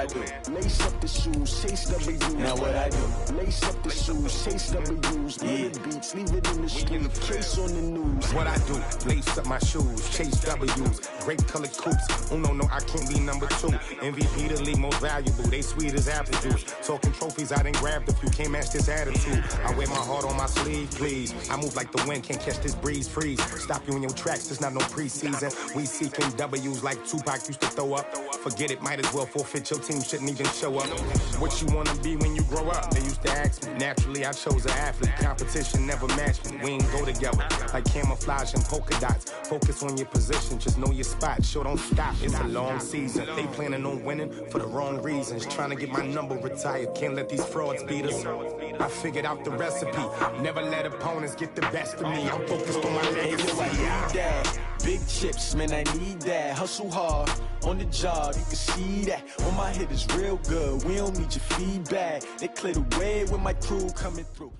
do? Lace up the shoes, chase W's. Now what I do? Lace up the shoes, chase W's. Yeah. Beats, leave it in the street, case on the news. What I do? Lace up my shoes, chase W's. Grape colored coops. Oh no, I can't be number 2. MVP the league most valuable. They sweet as apple juice. Talking trophies, I done grabbed a few. Can't match this attitude. I wear my heart on my sleeve, please. I move like the wind, can't catch this breeze. Freeze. Stop you in your tracks. There's not no preseason. We seeking W's like Tupac used to throw up. Forget it, might as well forfeit. Your team shouldn't even show up. What you wanna be when you grow up? They used to ask me. Naturally, I chose an athlete. Competition never matched me. We ain't go together like camouflage and polka dots. Focus on your position, just know your spot. Sure, don't stop. It's a long season. They planning on winning for the wrong reasons. Trying to get my number retired. Can't let these frauds beat us. I figured out the recipe. Never let opponents get the best of me. I'm focused on my legacy. I need that. Big chips, man, I need that. Hustle hard on the job, you can see that. On my hit is real good. We don't need your feedback. They clear the way with my crew coming through.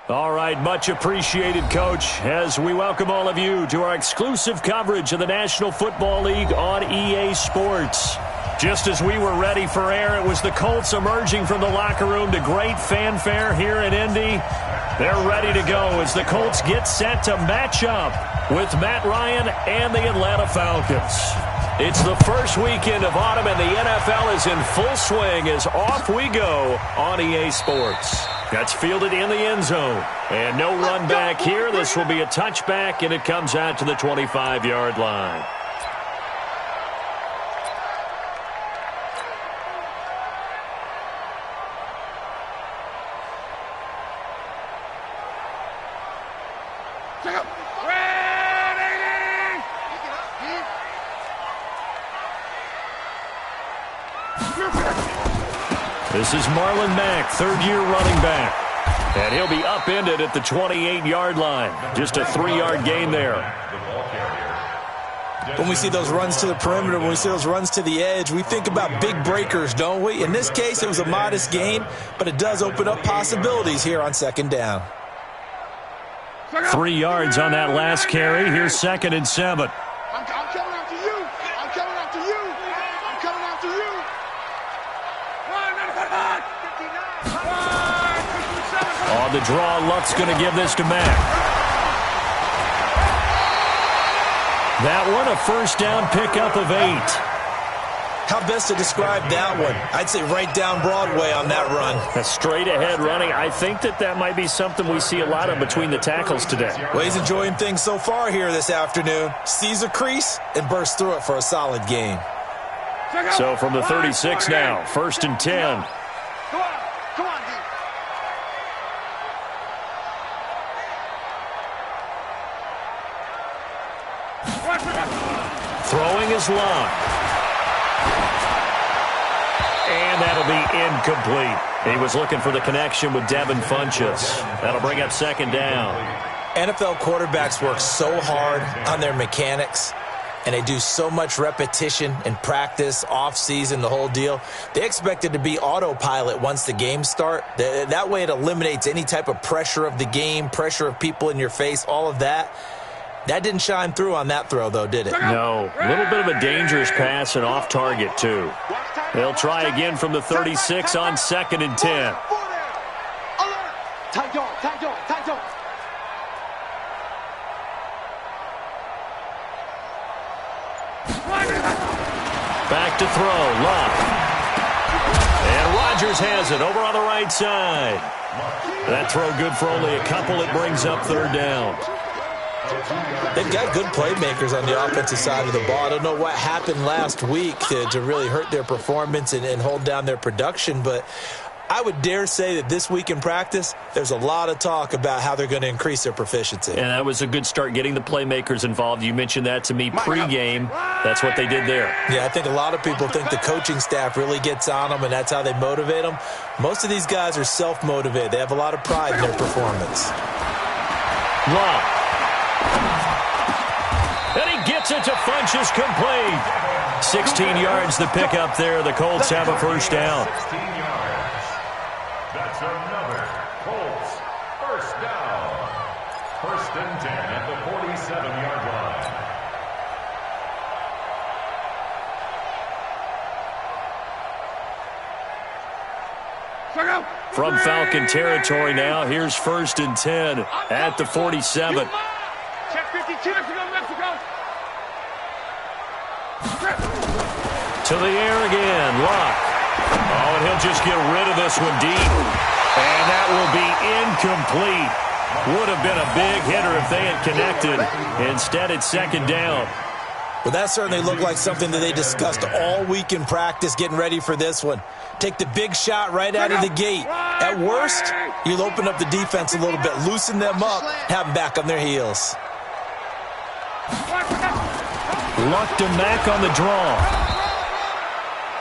All right, much appreciated, Coach, as we welcome all of you to our exclusive coverage of the National Football League on EA Sports. Just as we were ready for air, it was the Colts emerging from the locker room to great fanfare here in Indy. They're ready to go as the Colts get set to match up with Matt Ryan and the Atlanta Falcons. It's the first weekend of autumn, and the NFL is in full swing as off we go on EA Sports. That's fielded in the end zone. And no run back here. This will be a touchback, and it comes out to the 25-yard line. This is Marlon Mack, third-year running back. And he'll be upended at the 28-yard line. Just a 3-yard gain there. When we see those runs to the perimeter, when we see those runs to the edge, we think about big breakers, don't we? In this case, it was a modest gain, but it does open up possibilities here on second down. 3 yards on that last carry. Here's 2nd and 7. I'm coming after you. I'm coming after you. I'm coming after you. On the draw, Luck's going to give this to Mack. That one, a first down pickup of 8. How best to describe that one? I'd say right down Broadway on that run. A straight-ahead running. I think that might be something we see a lot of between the tackles today. Well, he's enjoying things so far here this afternoon. Sees a crease and bursts through it for a solid gain. So from the 36 now, 1st and 10. Come on, Throwing is Luck. And that'll be incomplete. He was looking for the connection with Devin Funchess. That'll bring up 2nd down. NFL quarterbacks work so hard on their mechanics, and they do so much repetition and practice, off-season, the whole deal. They expect it to be autopilot once the games start. That way it eliminates any type of pressure of the game, pressure of people in your face, all of that. That didn't shine through on that throw, though, did it? No. A little bit of a dangerous pass and off target, too. They'll try again from the 36 on 2nd and 10. Back to throw, Luck. And Rodgers has it over on the right side. That throw good for only a couple. It brings up 3rd down. They've got good playmakers on the offensive side of the ball. I don't know what happened last week to really hurt their performance and hold down their production, but I would dare say that this week in practice, there's a lot of talk about how they're going to increase their proficiency. And that was a good start getting the playmakers involved. You mentioned that to me pregame. That's what they did there. Yeah, I think a lot of people think the coaching staff really gets on them, and that's how they motivate them. Most of these guys are self-motivated. They have a lot of pride in their performance. Luck. And he gets it to Funchess, complete. 16 yards the pickup there. The Colts have a first down. 16 yards. That's another Colts first down. 1st and 10 at the 47-yard line. From Falcon territory now, here's 1st and 10 at the 47. Check 52, Mexico. To the air again, Luck. Oh, and he'll just get rid of this one deep. And that will be incomplete. Would have been a big hitter if they had connected. Instead, it's 2nd down. Well, that certainly looked like something that they discussed all week in practice getting ready for this one. Take the big shot right out of the gate. At worst, you'll open up the defense a little bit, loosen them up, have them back on their heels. Luck to Mack on the draw.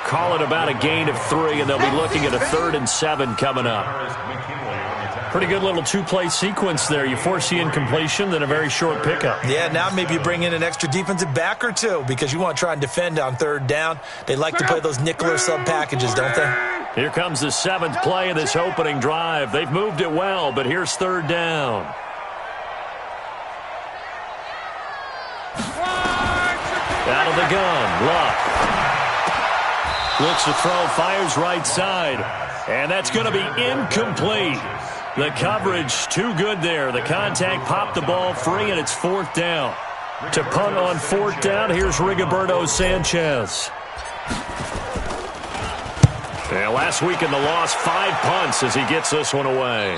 Call it about a gain of 3, and they'll be looking at a 3rd and 7 coming up. Pretty good little 2-play sequence there. You force the incompletion, then a very short pickup. Yeah, now maybe you bring in an extra defensive back or two because you want to try and defend on 3rd down. They like to play those nickel or sub packages, don't they? Here comes the 7th play of this opening drive. They've moved it well, but here's 3rd down. Out of the gun, Luck. Looks to throw, fires right side. And that's going to be incomplete. The coverage too good there. The contact popped the ball free, and it's 4th down. To punt on 4th down, here's Rigoberto Sanchez. Yeah, last week in the loss, 5 punts as he gets this one away.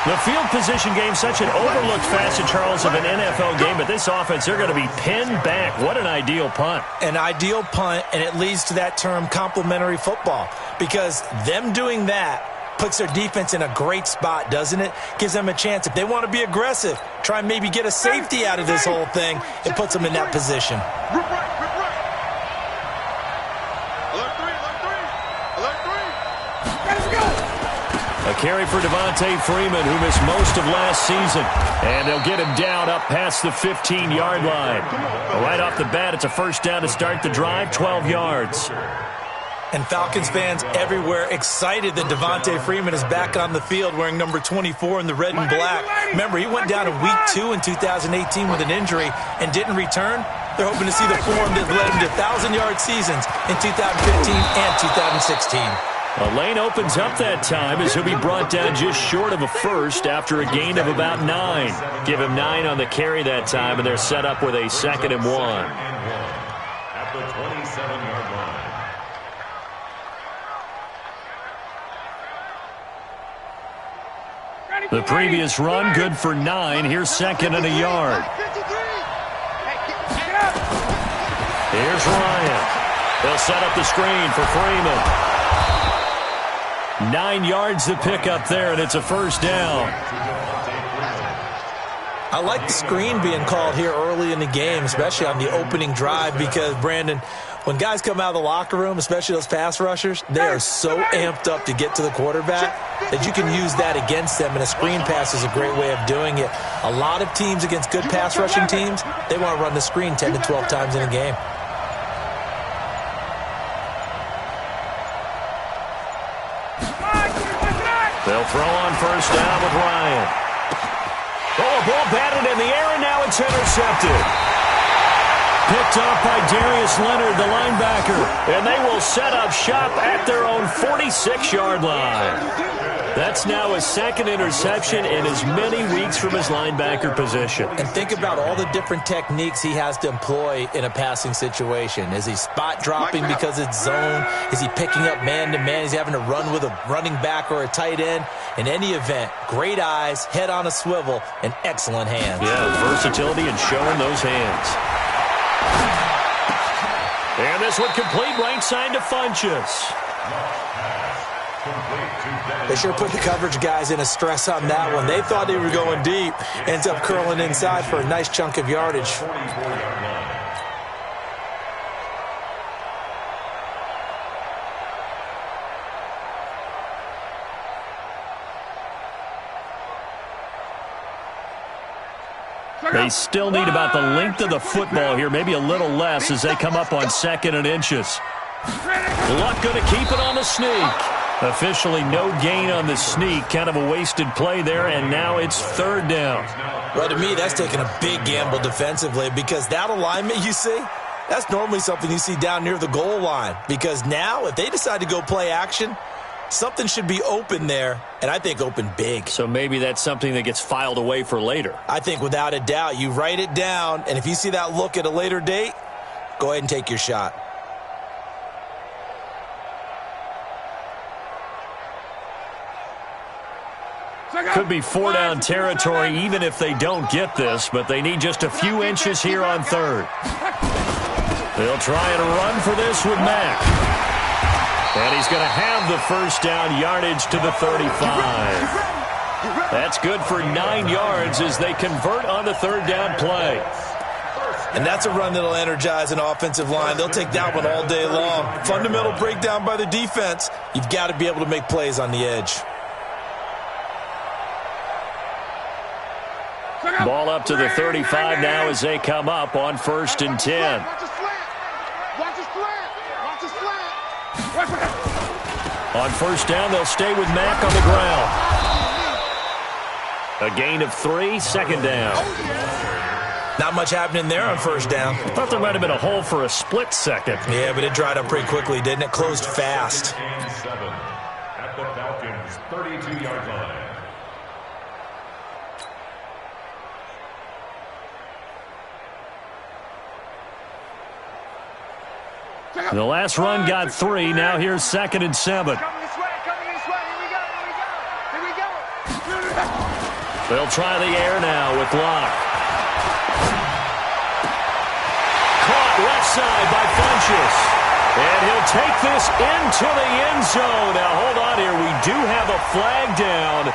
The field position game, such an overlooked facet, Charles, of an NFL game, but this offense, they're going to be pinned back. What an ideal punt. An ideal punt, and it leads to that term complementary football, because them doing that puts their defense in a great spot, doesn't it? Gives them a chance. If they want to be aggressive, try and maybe get a safety out of this whole thing, it puts them in that position. A carry for Devontae Freeman, who missed most of last season. And they'll get him down up past the 15-yard line. Right off the bat, it's a 1st down to start the drive, 12 yards. And Falcons fans everywhere excited that Devontae Freeman is back on the field wearing number 24 in the red and black. Remember, he went down in week 2 in 2018 with an injury and didn't return. They're hoping to see the form that led him to 1,000-yard seasons in 2015 and 2016. A lane opens up that time as he'll be brought down just short of a 1st after a gain of about 9. Give him 9 on the carry that time, and they're set up with a 2nd and 1. At the 27-yard line. The previous run, good for 9. Here's 2nd and a yard. Here's Ryan. They'll set up the screen for Freeman. 9 yards to pick up there, and it's a 1st down. I like the screen being called here early in the game, especially on the opening drive, because, Brandon, when guys come out of the locker room, especially those pass rushers, they are so amped up to get to the quarterback that you can use that against them, and a screen pass is a great way of doing it. A lot of teams against good pass rushing teams, they want to run the screen 10 to 12 times in a game. They'll throw on 1st down with Ryan. Oh, a ball batted in the air, and now it's intercepted. Picked up by Darius Leonard, the linebacker. And they will set up shop at their own 46-yard line. That's now his 2nd interception in as many weeks from his linebacker position. And think about all the different techniques he has to employ in a passing situation. Is he spot dropping because it's zone? Is he picking up man-to-man? Is he having to run with a running back or a tight end? In any event, great eyes, head on a swivel, and excellent hands. Yeah, versatility and showing those hands. And this one complete, right side to Funchess. They sure put the coverage guys in a stress on that one. They thought they were going deep. Ends up curling inside for a nice chunk of yardage. They still need about the length of the football here, maybe a little less as they come up on 2nd and inches. Luck going to keep it on the sneak. Officially no gain on the sneak. Kind of a wasted play there, and now it's 3rd down. Well, to me, that's taking a big gamble defensively, because that alignment you see, that's normally something you see down near the goal line. Because now, if they decide to go play action, Something should be open there, and I think open big. So maybe that's something that gets filed away for later. I think without a doubt, you write it down, and if you see that look at a later date, go ahead and take your shot. Could be 4-down territory even if they don't get this, but they need just a few inches here on third. They'll try and run for this with Mack. And he's going to have the first down, yardage to the 35. That's good for 9 yards as they convert on the third down play. And that's a run that'll energize an offensive line. They'll take that one all day long. Fundamental breakdown by the defense. You've got to be able to make plays on the edge. Ball up to the 35 now as they come up on 1st and 10. Watch his slant. Watch his slant. On 1st down, they'll stay with Mack on the ground. A gain of 3, 2nd down. Not much happening there on 1st down. Thought there might have been a hole for a split second. Yeah, but it dried up pretty quickly, didn't it? Closed fast. And 7 at the Falcons' 32-yard line. The last run got 3. Now here's 2nd and 7. Coming this way. Here we go. They'll try the air now with Locke. Caught left side by Funchess. And he'll take this into the end zone. Now hold on here. We do have a flag down.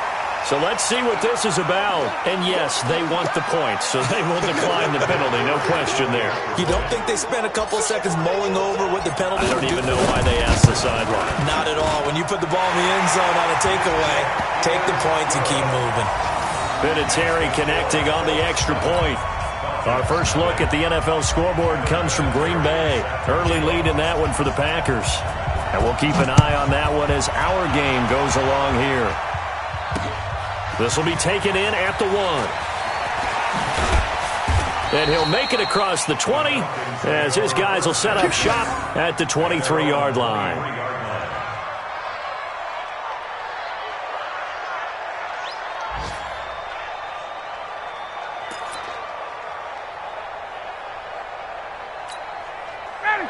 So let's see what this is about. And yes, they want the points, so they will decline the penalty. No question there. You don't think they spent a couple of seconds mulling over what the penalty I don't even know why they asked the sideline. Not at all. When you put the ball in the end zone on a takeaway, take the points and keep moving. Vinatieri connecting on the extra point. Our first look at the NFL scoreboard comes from Green Bay. Early lead in that one for the Packers. And we'll keep an eye on that one as our game goes along here. This will be taken in at the 1. And he'll make it across the 20 as his guys will set up shop at the 23-yard line.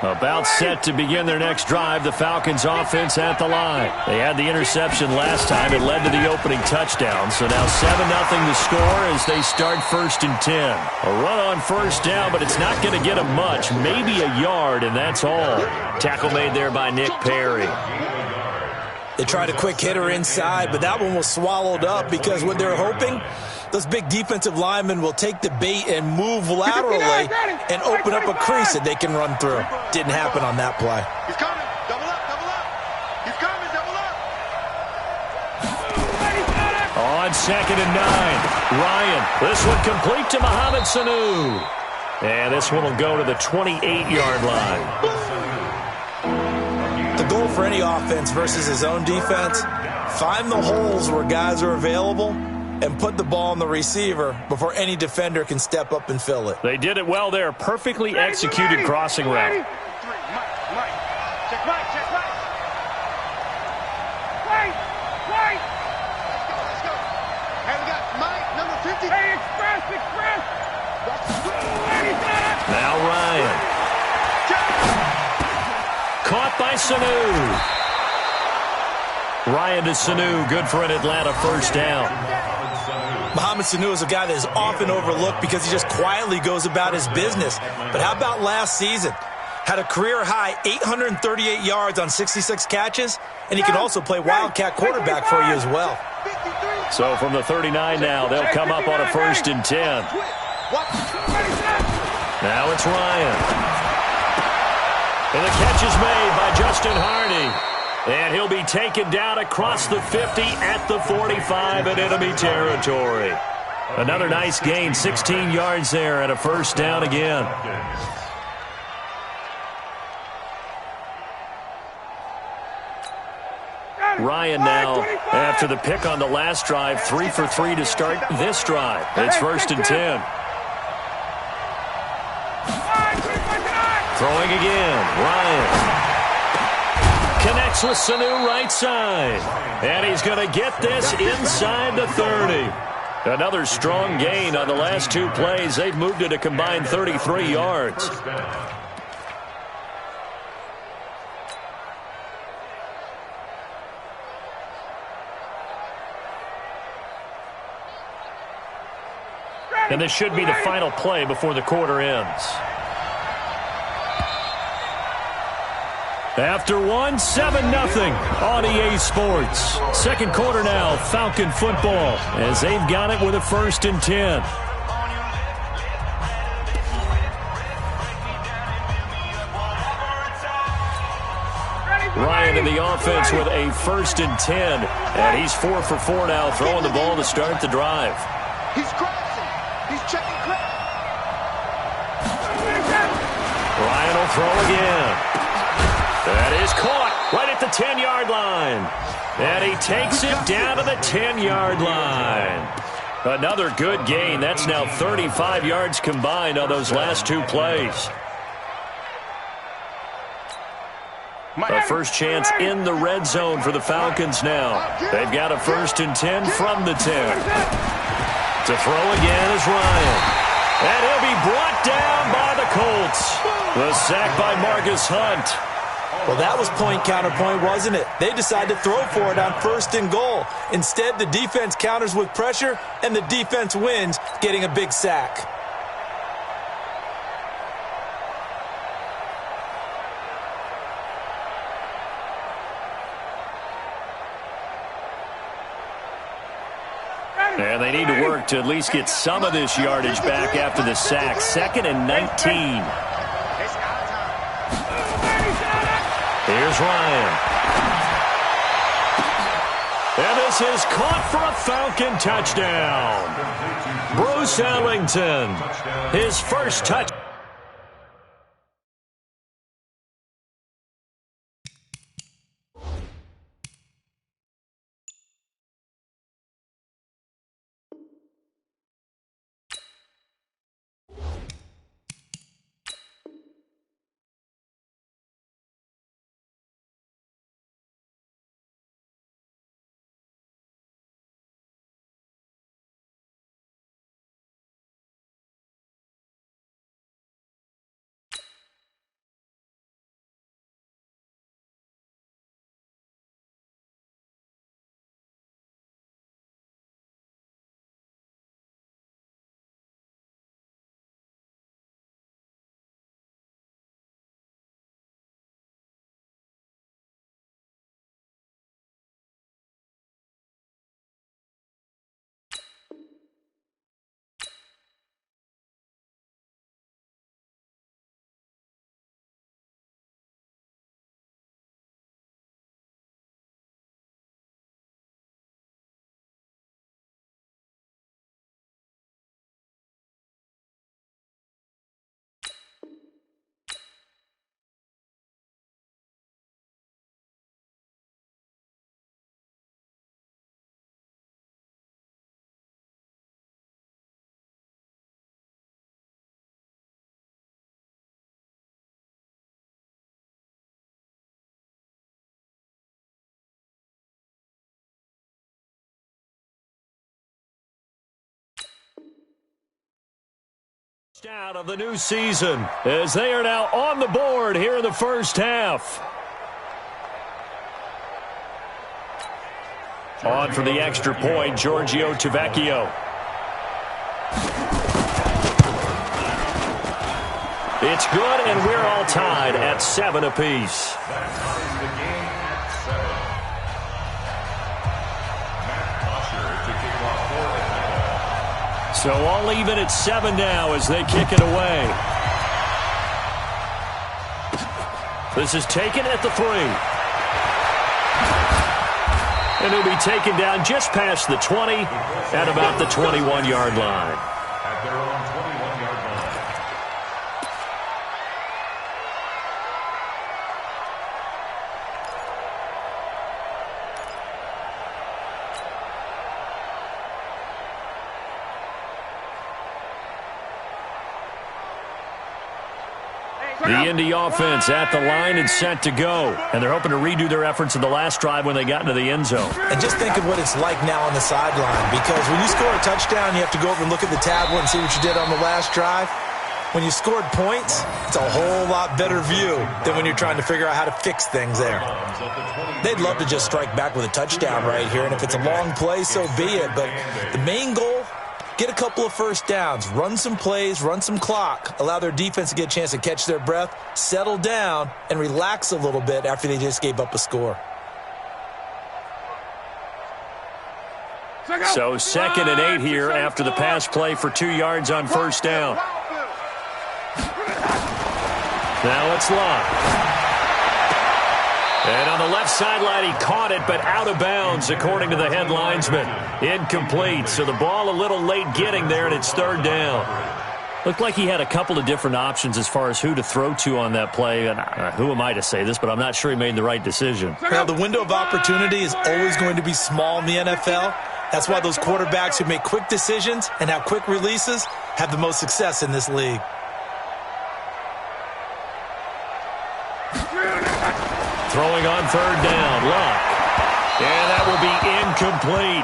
About set to begin their next drive, the Falcons offense at the line. They had the interception last time. It led to the opening touchdown. So now 7-0 to score as they start 1st and 10. A run on 1st down, but it's not going to get them much. Maybe a yard, and that's all. Tackle made there by Nick Perry. They tried a quick hitter inside, but that one was swallowed up because what they're hoping, those big defensive linemen will take the bait and move laterally and open up a crease that they can run through. Didn't happen on that play. He's coming. Double up. He's coming. Double up. On 2nd and 9, Ryan. This one complete to Mohamed Sanu. And this one will go to the 28-yard line. The goal for any offense versus his own defense, find the holes where guys are available and put the ball on the receiver before any defender can step up and fill it. They did it well there. Perfectly executed crossing route. Mike. Check Mike. Mike. Let's go. Hey, we got Mike, number 50. Hey, express. Now Ryan. Caught by Sanu. Ryan to Sanu. Good for an Atlanta 1st down. Mohamed Sanu is a guy that is often overlooked because he just quietly goes about his business. But how about last season? Had a career-high 838 yards on 66 catches, and he can also play Wildcat quarterback for you as well. So from the 39 now, they'll come up on a 1st and 10. Now it's Ryan. And the catch is made by Justin Hardy. And he'll be taken down across the 50 at the 45 in enemy territory. Another nice gain, 16 yards there and a 1st down again. Ryan now, after the pick on the last drive, 3 for 3 to start this drive. It's 1st and 10. Throwing again, Ryan. Connects Colts with Sanu right side. And he's going to get this inside the 30. Another strong gain on the last two plays. They've moved it a combined 33 yards. And this should be the final play before the quarter ends. After 7-0 on EA Sports. Second quarter now, Falcon football, as they've got it with a 1st and 10. Ryan in the offense with a 1st and 10. And he's 4 for 4 now, throwing the ball to start the drive. He's crossing. He's checking credit. Ryan will throw again. That is caught right at the 10-yard line. And he takes it down to the 10-yard line. Another good gain. That's now 35 yards combined on those last two plays. A first chance in the red zone for the Falcons now. They've got a 1st and 10 from the 10. To throw again is Ryan. And he'll be brought down by the Colts. The sack by Marcus Hunt. Well, that was point counterpoint, wasn't it? They decided to throw for it on 1st and goal. Instead, the defense counters with pressure, and the defense wins, getting a big sack. And they need to work to at least get some of this yardage back after the sack. 2nd and 19. Here's Ryan. And this is caught for a Falcon touchdown. Bruce Ellington, his first touch. Out of the new season as they are now on the board here in the first half. On for the extra point, Giorgio Tavecchio. It's good, and we're all tied at 7 apiece. So all even at 7 now as they kick it away. This is taken at the 3. And he'll be taken down just past the 20 at about the 21-yard line. At their own 21-yard line. The Indy offense at the line and set to go. And they're hoping to redo their efforts in the last drive when they got into the end zone. And just think of what it's like now on the sideline, because when you score a touchdown, you have to go over and look at the tablet and see what you did on the last drive. When you scored points, it's a whole lot better view than when you're trying to figure out how to fix things there. They'd love to just strike back with a touchdown right here, and if it's a long play, so be it. But the main goal, get a couple of first downs, run some plays, run some clock, allow their defense to get a chance to catch their breath, settle down, and relax a little bit after they just gave up a score. So 2nd and 8 here after the pass play for 2 yards on first down. Now it's Locke. And on the left sideline, he caught it, but out of bounds, according to the head linesman. Incomplete, so the ball a little late getting there, and it's 3rd down. Looked like he had a couple of different options as far as who to throw to on that play. And who am I to say this, but I'm not sure he made the right decision. Now, the window of opportunity is always going to be small in the NFL. That's why those quarterbacks who make quick decisions and have quick releases have the most success in this league. Throwing on 3rd down, Locke. And that will be incomplete.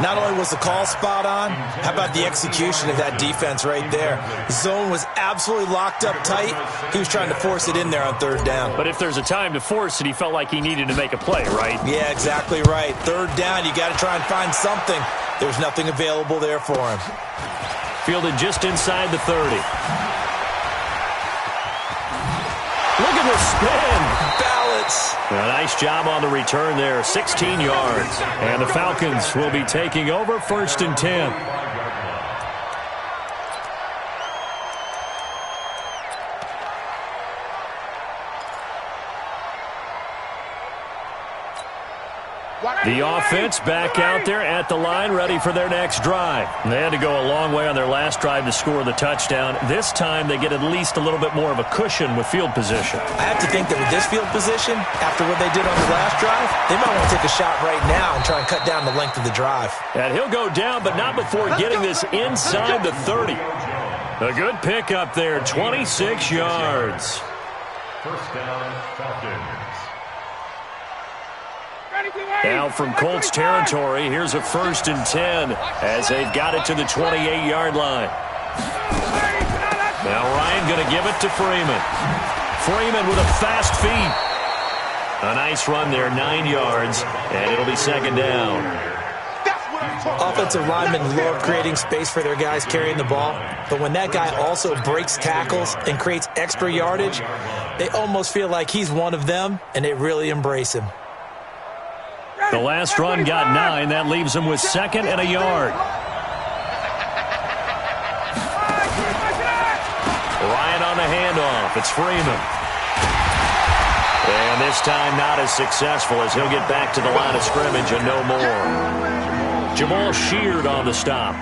Not only was the call spot on, how about the execution of that defense right there? The zone was absolutely locked up tight. He was trying to force it in there on 3rd down. But if there's a time to force it, he felt like he needed to make a play, right? Yeah, exactly right. 3rd down, you got to try and find something. There's nothing available there for him. Fielded just inside the 30. Look at the spin. Balance. A nice job on the return there, 16 yards. And the Falcons will be taking over 1st and 10. The offense back out there at the line, ready for their next drive. They had to go a long way on their last drive to score the touchdown. This time they get at least a little bit more of a cushion with field position. I have to think that with this field position, after what they did on the last drive, they might want to take a shot right now and try and cut down the length of the drive. And he'll go down, but not before getting this inside the 30. A good pickup there, 26 yards. First down, Falcons. Now from Colts territory, here's a 1st and 10 as they've got it to the 28-yard line. Now Ryan going to give it to Freeman. Freeman with a fast feet. A nice run there, 9 yards, and it'll be 2nd down. Offensive linemen love creating space for their guys carrying the ball, but when that guy also breaks tackles and creates extra yardage, they almost feel like he's one of them, and they really embrace him. The last run got 9. That leaves him with 2nd and a yard. Ryan on the handoff. It's Freeman. And this time not as successful as he'll get back to the line of scrimmage and no more. Jamal Sheard on the stop.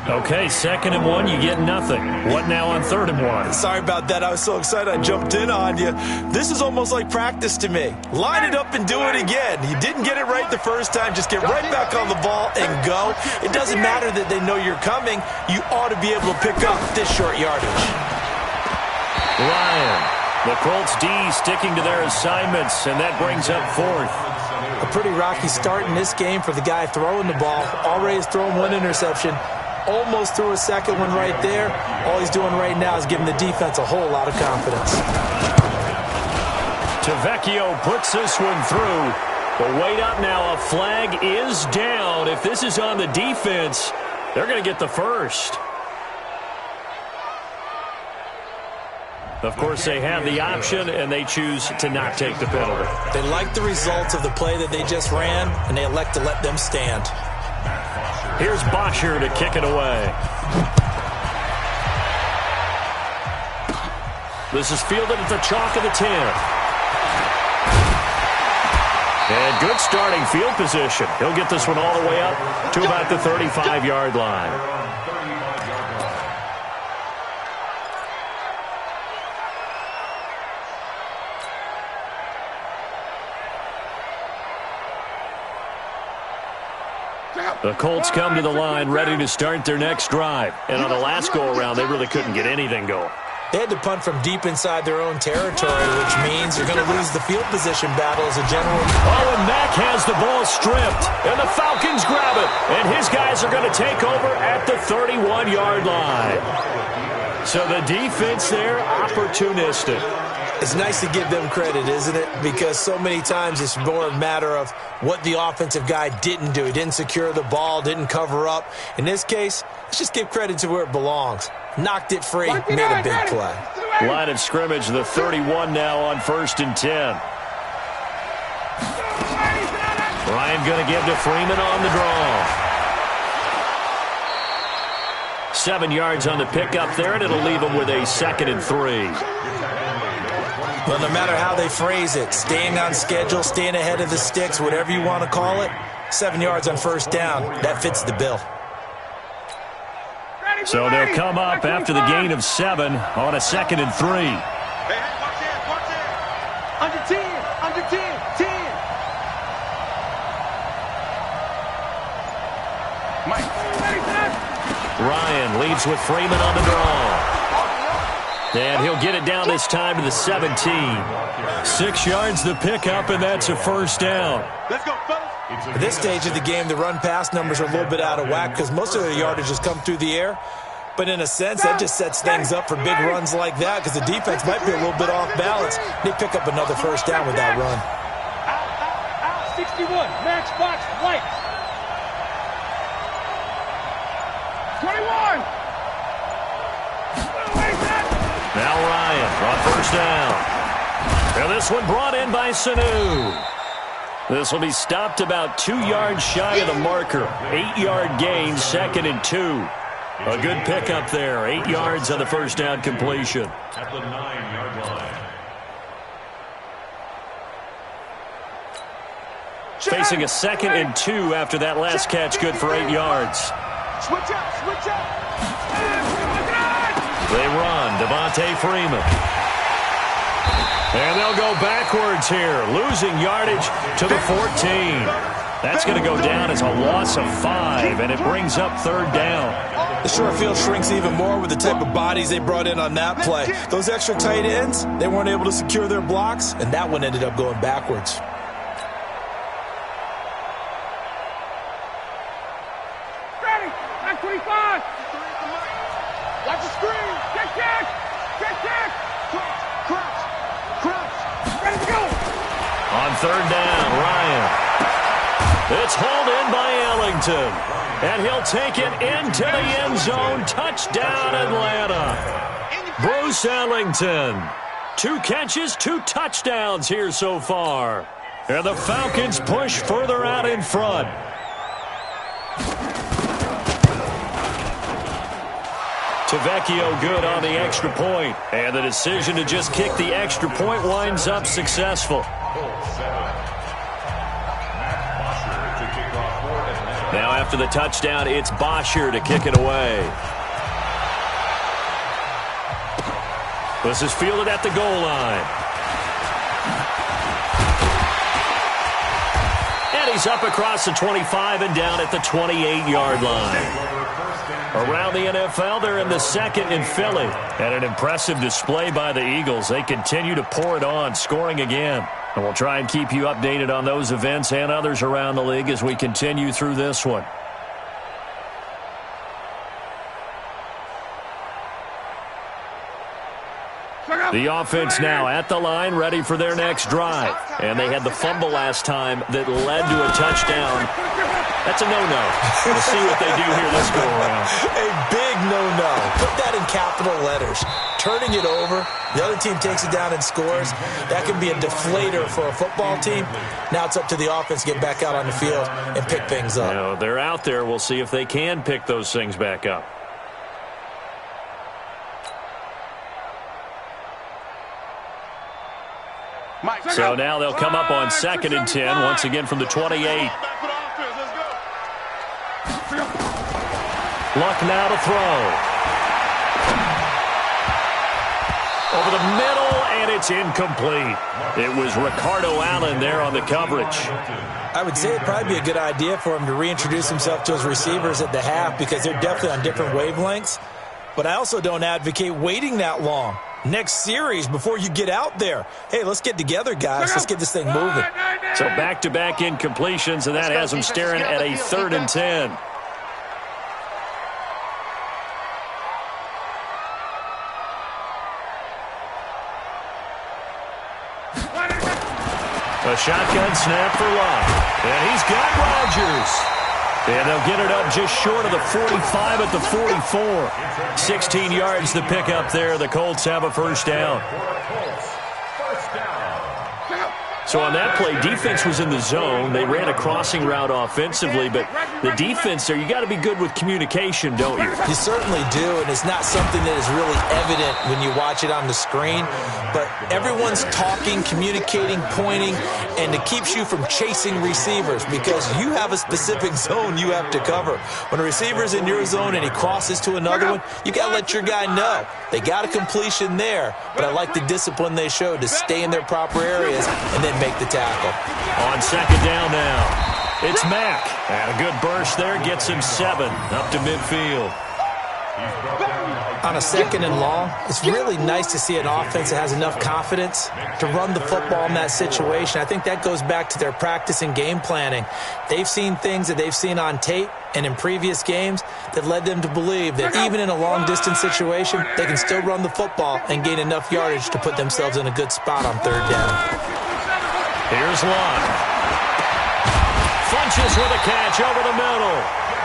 Okay, 2nd and 1, you get nothing. What now on 3rd and 1? Sorry about that. I was so excited I jumped in on you. This is almost like practice to me. Line it up and do it again. You didn't get it right the first time. Just get right back on the ball and go. It doesn't matter that they know you're coming. You ought to be able to pick up this short yardage. Ryan, the Colts D sticking to their assignments, and that brings up 4th. A pretty rocky start in this game for the guy throwing the ball. Already has thrown 1 interception. Almost threw a 2nd one right there. All he's doing right now is giving the defense a whole lot of confidence. Tavecchio puts this one through. But wait up now. A flag is down. If this is on the defense, they're going to get the first. Of course, they have the option, and they choose to not take the penalty. They like the results of the play that they just ran, and they elect to let them stand. Here's Bosher to kick it away. This is fielded at the chalk of the 10. And good starting field position. He'll get this one all the way up to about the 35-yard line. The Colts come to the line ready to start their next drive. And on the last go-around, they really couldn't get anything going. They had to punt from deep inside their own territory, which means you're going to lose the field position battle as a general. Oh, and Mack has the ball stripped, and the Falcons grab it, and his guys are going to take over at the 31-yard line. So the defense there, opportunistic. It's nice to give them credit, isn't it? Because so many times it's more a matter of what the offensive guy didn't do. He didn't secure the ball, didn't cover up. In this case, let's just give credit to where it belongs. Knocked it free, made a big play. Line of scrimmage, the 31 now on 1st and 10. Ryan going to give to Freeman on the draw. 7 yards on the pickup there, and it'll leave him with a 2nd and 3. Well, no matter how they phrase it, staying on schedule, staying ahead of the sticks, whatever you want to call it, 7 yards on 1st down, that fits the bill. So they'll come up after the gain of 7 on a 2nd and 3. Hey, watch it. Under 10, 10. Mike. Ryan leads with Freeman on the draw. And he'll get it down this time to the 17. 6 yards the pickup, and that's a 1st down. Let's go, fellas. At this stage of the game, the run-pass numbers are a little bit out of whack because most of their yardage has come through the air. But in a sense, that just sets things up for big runs like that because the defense might be a little bit off balance. They pick up another 1st down with that run. Out, 61. Max box, white. 21. Now Ryan on 1st down. And this one brought in by Sanu. This will be stopped about 2 yards shy of the marker. 8-yard gain, 2nd and 2. A good pickup there. 8 yards on the 1st down completion. At the 9-yard line. Facing a 2nd and 2 after that last catch, good for 8 yards. Switch up. They run. Devontae Freeman. And they'll go backwards here, losing yardage to the 14. That's going to go down as a loss of 5, and it brings up 3rd down. The short field shrinks even more with the type of bodies they brought in on that play. Those extra tight ends, they weren't able to secure their blocks, and that one ended up going backwards. Ready. 925. Watch the screen. Check. Crouch. Ready to go. On 3rd down, Ryan. It's hauled in by Ellington. And he'll take it into the end zone. Touchdown, Atlanta. Bruce Ellington. 2 catches, 2 touchdowns here so far. And the Falcons push further out in front. Tavecchio good on the extra point. And the decision to just kick the extra point winds up successful. Now after the touchdown, it's Bosher to kick it away. This is fielded at the goal line. And he's up across the 25 and down at the 28-yard line. Around the NFL, they're in the 2nd in Philly. And an impressive display by the Eagles. They continue to pour it on, scoring again. And we'll try and keep you updated on those events and others around the league as we continue through this one. The offense now at the line, ready for their next drive. And they had the fumble last time that led to a touchdown. That's a no-no. We'll see what they do here this go-around. A big no-no. Put that in capital letters. Turning it over, the other team takes it down and scores. That can be a deflator for a football team. Now it's up to the offense to get back out on the field and pick things up. You know, they're out there. We'll see if they can pick those things back up. So now they'll come up on 2nd and 10, once again from the 28. Luck now to throw. Over the middle, and it's incomplete. It was Ricardo Allen there on the coverage. I would say it'd probably be a good idea for him to reintroduce himself to his receivers at the half because they're definitely on different wavelengths. But I also don't advocate waiting that long. Next series before you get out there. Hey, let's get together, guys. Let's get this thing moving. So back-to-back incompletions, and that has them staring at a 3rd and 10. A shotgun snap for Locke. And he's got Rodgers. And they'll get it up just short of the 45 at the 44. 16 yards the pickup there. The Colts have a first down. So on that play, defense was in the zone. They ran a crossing route offensively, but the defense there, you got to be good with communication, don't you? You certainly do, and it's not something that is really evident when you watch it on the screen. But everyone's talking, communicating, pointing, and it keeps you from chasing receivers because you have a specific zone you have to cover. When a receiver's in your zone and he crosses to another one, you got to let your guy know. They got a completion there, but I like the discipline they showed to stay in their proper areas and then make the tackle. On second down now, it's Mack. And a good burst there gets him 7 up to midfield. On a 2nd and long, it's really nice to see an offense that has enough confidence to run the football in that situation. I think that goes back to their practice and game planning. They've seen things that they've seen on tape and in previous games that led them to believe that even in a long-distance situation, they can still run the football and gain enough yardage to put themselves in a good spot on 3rd down. Here's Locke. Funches with a catch over the middle.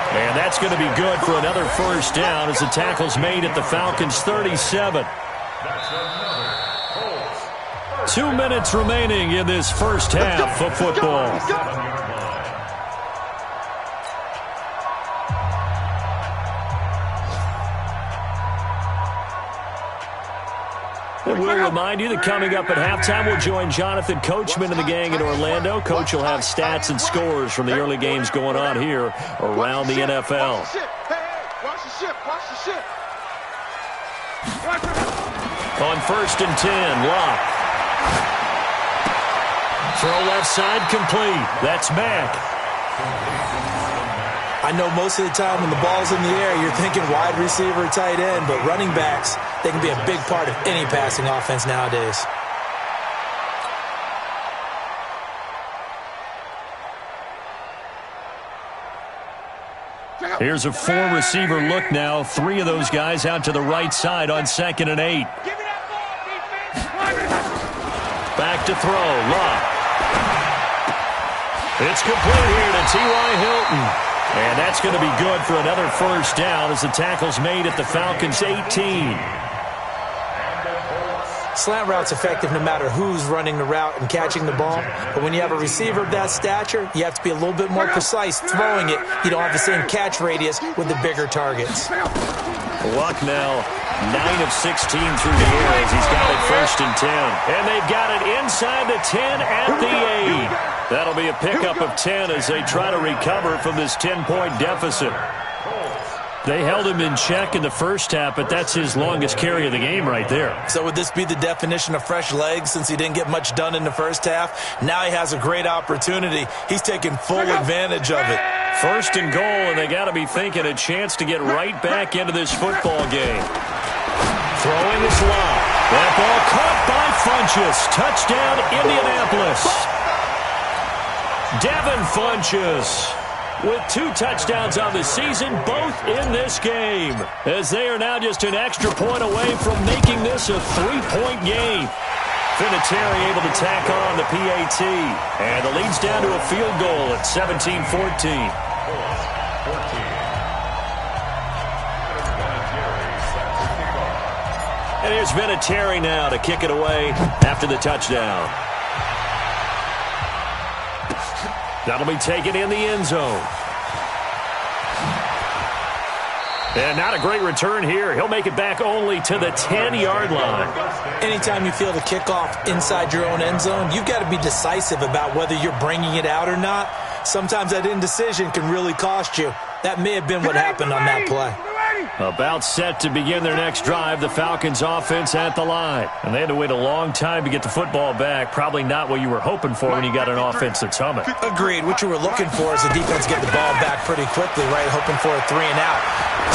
And that's going to be good for another first down as the tackle's made at the Falcons' 37. 2 minutes remaining in this first half of football. And we'll remind you that coming up at halftime, we'll join Jonathan Coachman and the gang in Orlando. Coach will have stats and scores from the early games going on here around the NFL. Watch the ship. On 1st and 10, Locke. Throw left side complete. That's Mack. I know most of the time when the ball's in the air, you're thinking wide receiver, tight end, but running backs, they can be a big part of any passing offense nowadays. Here's a 4-receiver look now. 3 of those guys out to the right side on 2nd and 8. Back to throw. Locke. It's complete here to T.Y. Hilton. And that's going to be good for another first down as the tackle's made at the Falcons' 18. Slant route's effective no matter who's running the route and catching the ball. But when you have a receiver of that stature, you have to be a little bit more precise throwing it. You don't have the same catch radius with the bigger targets. Luck now 9 of 16 through the air as he's got it 1st and 10. And they've got it inside the 10 at the 8. That'll be a pickup of 10 as they try to recover from this 10-point deficit. They held him in check in the first half, but that's his longest carry of the game right there. So would this be the definition of fresh legs since he didn't get much done in the first half? Now he has a great opportunity. He's taking full advantage of it. 1st and goal, and they got to be thinking a chance to get right back into this football game. Throwing is Locke. That ball caught by Funches. Touchdown, Indianapolis. Devin Funches with 2 touchdowns on the season, both in this game, as they are now just an extra point away from making this a 3-point game. Vinatieri able to tack on the PAT, and the lead's down to a field goal at 17-14. And here's Vinatieri now to kick it away after the touchdown. That'll be taken in the end zone. And not a great return here. He'll make it back only to the 10-yard line. Anytime you feel the kickoff inside your own end zone, you've got to be decisive about whether you're bringing it out or not. Sometimes that indecision can really cost you. That may have been what happened on that play. About set to begin their next drive, the Falcons offense at the line. And they had to wait a long time to get the football back. Probably not what you were hoping for when you got an offense that's humming. Agreed. What you were looking for is the defense get the ball back pretty quickly, right? Hoping for a 3-and-out.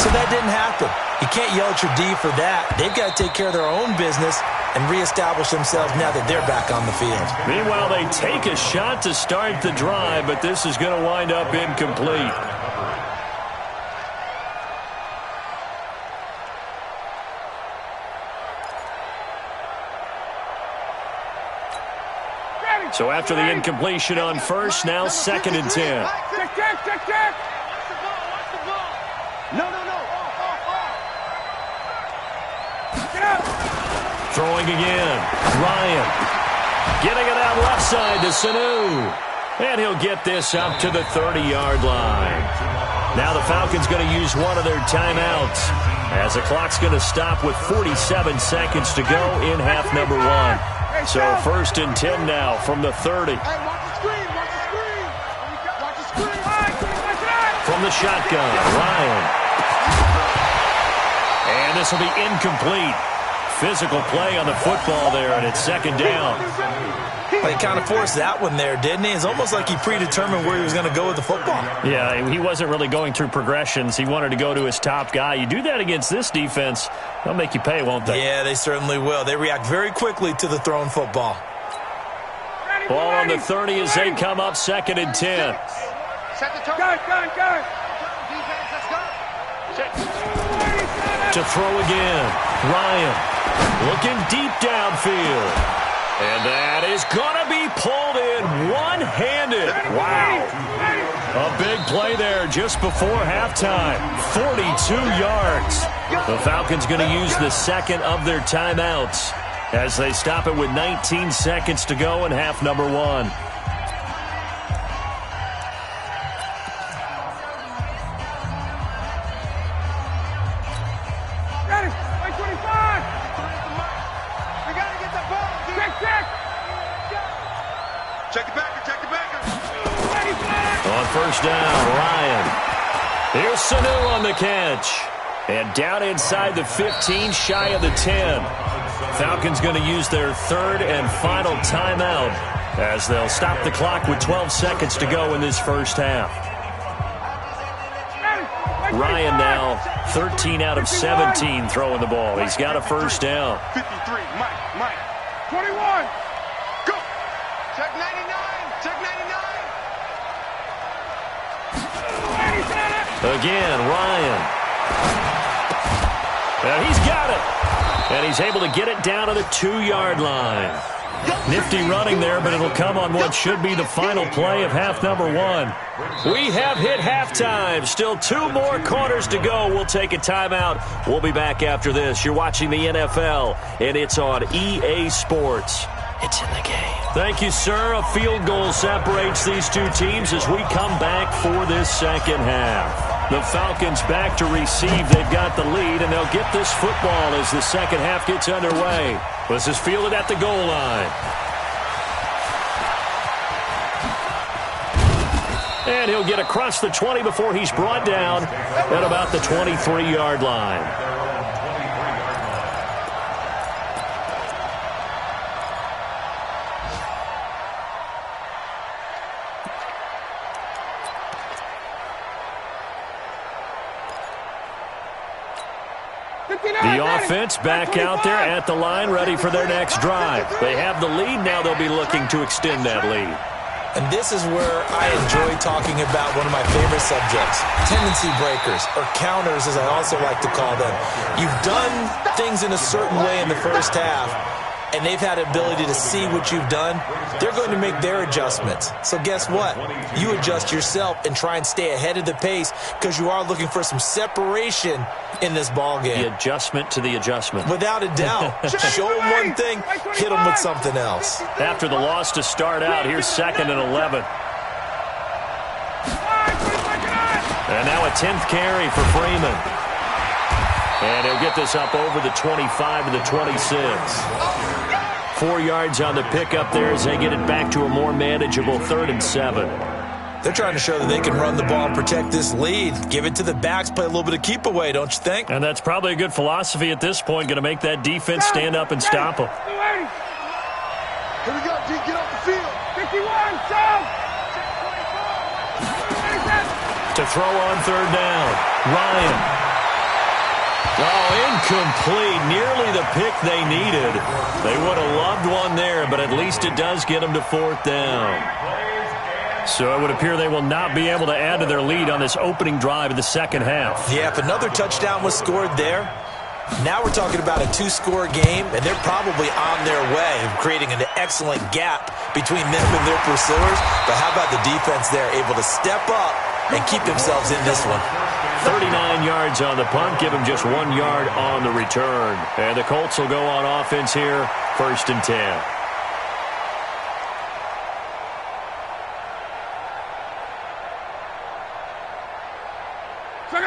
So that didn't happen. You can't yell at your D for that. They've got to take care of their own business and reestablish themselves now that they're back on the field. Meanwhile, they take a shot to start the drive, but this is going to wind up incomplete. So after the incompletion on first, now 2nd and 10. Check. No. Throwing again. Ryan. Getting it out left side to Sanu. And he'll get this up to the 30-yard line. Now the Falcons going to use one of their timeouts, as the clock's going to stop with 47 seconds to go in half number 1. So 1st and 10 now from the 30. Hey, watch the screen. Watch the screen. From the shotgun, Ryan. And this will be incomplete. Physical play on the football there, and it's 2nd down. Well, he kind of forced that one there, didn't he? It's almost like he predetermined where he was going to go with the football. Yeah, he wasn't really going through progressions. He wanted to go to his top guy. You do that against this defense, they'll make you pay, won't they? Yeah, they certainly will. They react very quickly to the thrown football. Ball on the 30 as they come up 2nd and 10. Set the tone. Go. Defense, let's go. Check. To throw again, Ryan looking deep downfield. And that is going to be pulled in one-handed. Wow. A big play there just before halftime. 42 yards. The Falcons going to use the 2nd of their timeouts as they stop it with 19 seconds to go in half number 1. On first down, Ryan. Here's Sanu on the catch. And down inside the 15, shy of the 10. Falcons going to use their 3rd and final timeout as they'll stop the clock with 12 seconds to go in this first half. Ryan now 13 out of 17 throwing the ball. He's got a first down. 53, Mike. 21. Go. Check 99. Again, Ryan. And he's got it. And he's able to get it down to the 2-yard line. Nifty running there, but it'll come on what should be the final play of half number 1. We have hit halftime. Still 2 more quarters to go. We'll take a timeout. We'll be back after this. You're watching the NFL, and it's on EA Sports. It's in the game. Thank you, sir. A field goal separates these two teams as we come back for this second half. The Falcons back to receive. They've got the lead, and they'll get this football as the second half gets underway. This is fielded at the goal line. And he'll get across the 20 before he's brought down at about the 23-yard line. The offense back out there at the line, ready for their next drive. They have the lead. Now they'll be looking to extend that lead. And this is where I enjoy talking about one of my favorite subjects, tendency breakers, or counters as I also like to call them. You've done things in a certain way in the first half, and they've had the ability to see what you've done. They're going to make their adjustments. So guess what? You adjust yourself and try and stay ahead of the pace because you are looking for some separation in this ball game. The adjustment to the adjustment. Without a doubt. Show them one thing, hit them with something else. After the loss to start out, here's 2nd and 11. And now a 10th carry for Freeman. And he'll get this up over the 25 to the 26. 4 yards on the pickup there as they get it back to a more manageable 3rd and 7. They're trying to show that they can run the ball and protect this lead. Give it to the backs, play a little bit of keep away, don't you think? And that's probably a good philosophy at this point, going to make that defense stand up and stop them. Here we go, D, get off the field. 51, to throw on 3rd down, Ryan. Oh, incomplete. Nearly the pick they needed. They would have loved one there, but at least it does get them to 4th down. So it would appear they will not be able to add to their lead on this opening drive of the second half. Yeah, if another touchdown was scored there, now we're talking about a 2-score game, and they're probably on their way of creating an excellent gap between them and their pursuers. But how about the defense there, able to step up and keep themselves in this one? 39 yards on the punt, give them just 1 yard on the return. And the Colts will go on offense here, 1st and 10.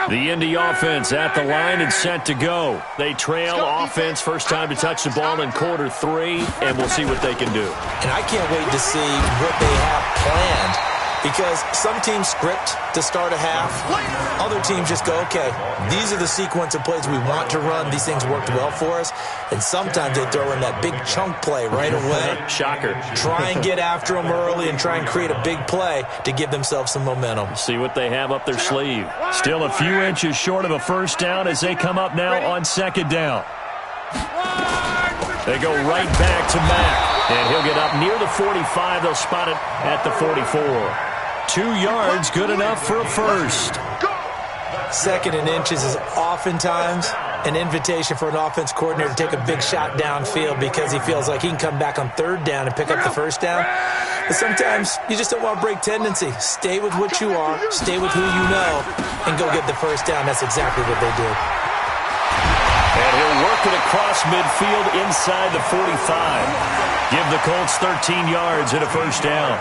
The Indy offense at the line and set to go. They trail offense, first time to touch the ball in quarter 3, and we'll see what they can do. And I can't wait to see what they have planned, because some teams script to start a half. Other teams just go, okay, these are the sequence of plays we want to run. These things worked well for us. And sometimes they throw in that big chunk play right away. Shocker. Try and get after them early and try and create a big play to give themselves some momentum. See what they have up their sleeve. Still a few inches short of a first down as they come up now on 2nd down. They go right back to Mack. And he'll get up near the 45. They'll spot it at the 44. 2 yards, good enough for a first. 2nd and inches is oftentimes an invitation for an offense coordinator to take a big shot downfield because he feels like he can come back on 3rd down and pick up the first down. But sometimes you just don't want to break tendency. Stay with what you are, stay with who you know, and go get the first down. That's exactly what they did. And he'll work it across midfield inside the 45. Give the Colts 13 yards and a first down.